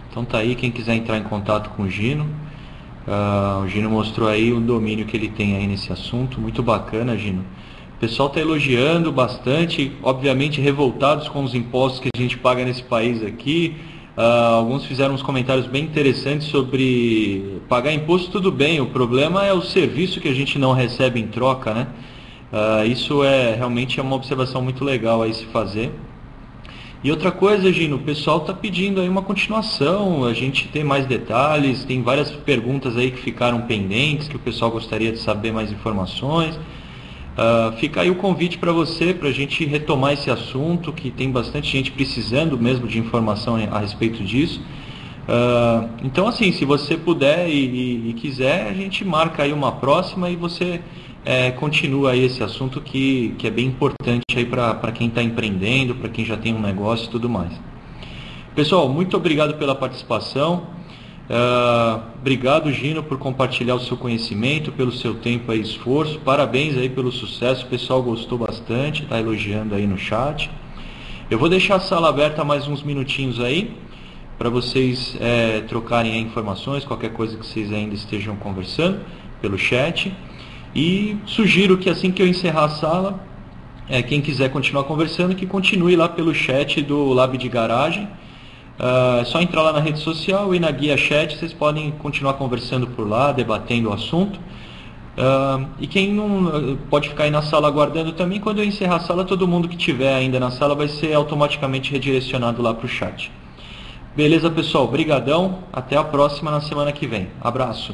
Então tá aí, quem quiser entrar em contato com o Gino. O Gino mostrou aí o domínio que ele tem aí nesse assunto. Muito bacana, Gino. O pessoal está elogiando bastante, obviamente revoltados com os impostos que a gente paga nesse país aqui. Alguns fizeram uns comentários bem interessantes sobre pagar imposto, tudo bem, o problema é o serviço que a gente não recebe em troca, né? Isso realmente é uma observação muito legal aí se fazer. E outra coisa, Gino, o pessoal está pedindo aí uma continuação, a gente tem mais detalhes, tem várias perguntas aí que ficaram pendentes, que o pessoal gostaria de saber mais informações. Fica aí o convite para você, para a gente retomar esse assunto, que tem bastante gente precisando mesmo de informação a respeito disso. Então, assim, se você puder e quiser, a gente marca aí uma próxima e você continua aí esse assunto que é bem importante aí para quem está empreendendo, para quem já tem um negócio e tudo mais. Pessoal, muito obrigado pela participação. Obrigado, Gino, por compartilhar o seu conhecimento, pelo seu tempo e esforço. Parabéns aí pelo sucesso, o pessoal gostou bastante, está elogiando aí no chat. Eu vou deixar a sala aberta mais uns minutinhos aí, para vocês trocarem informações, qualquer coisa que vocês ainda estejam conversando pelo chat. E sugiro que assim que eu encerrar a sala, quem quiser continuar conversando, que continue lá pelo chat do Lab de Garagem. É só entrar lá na rede social e na guia chat, vocês podem continuar conversando por lá, debatendo o assunto. E quem não pode ficar aí na sala aguardando também, quando eu encerrar a sala, todo mundo que estiver ainda na sala vai ser automaticamente redirecionado lá para o chat. Beleza, pessoal? Brigadão. Até a próxima na semana que vem. Abraço.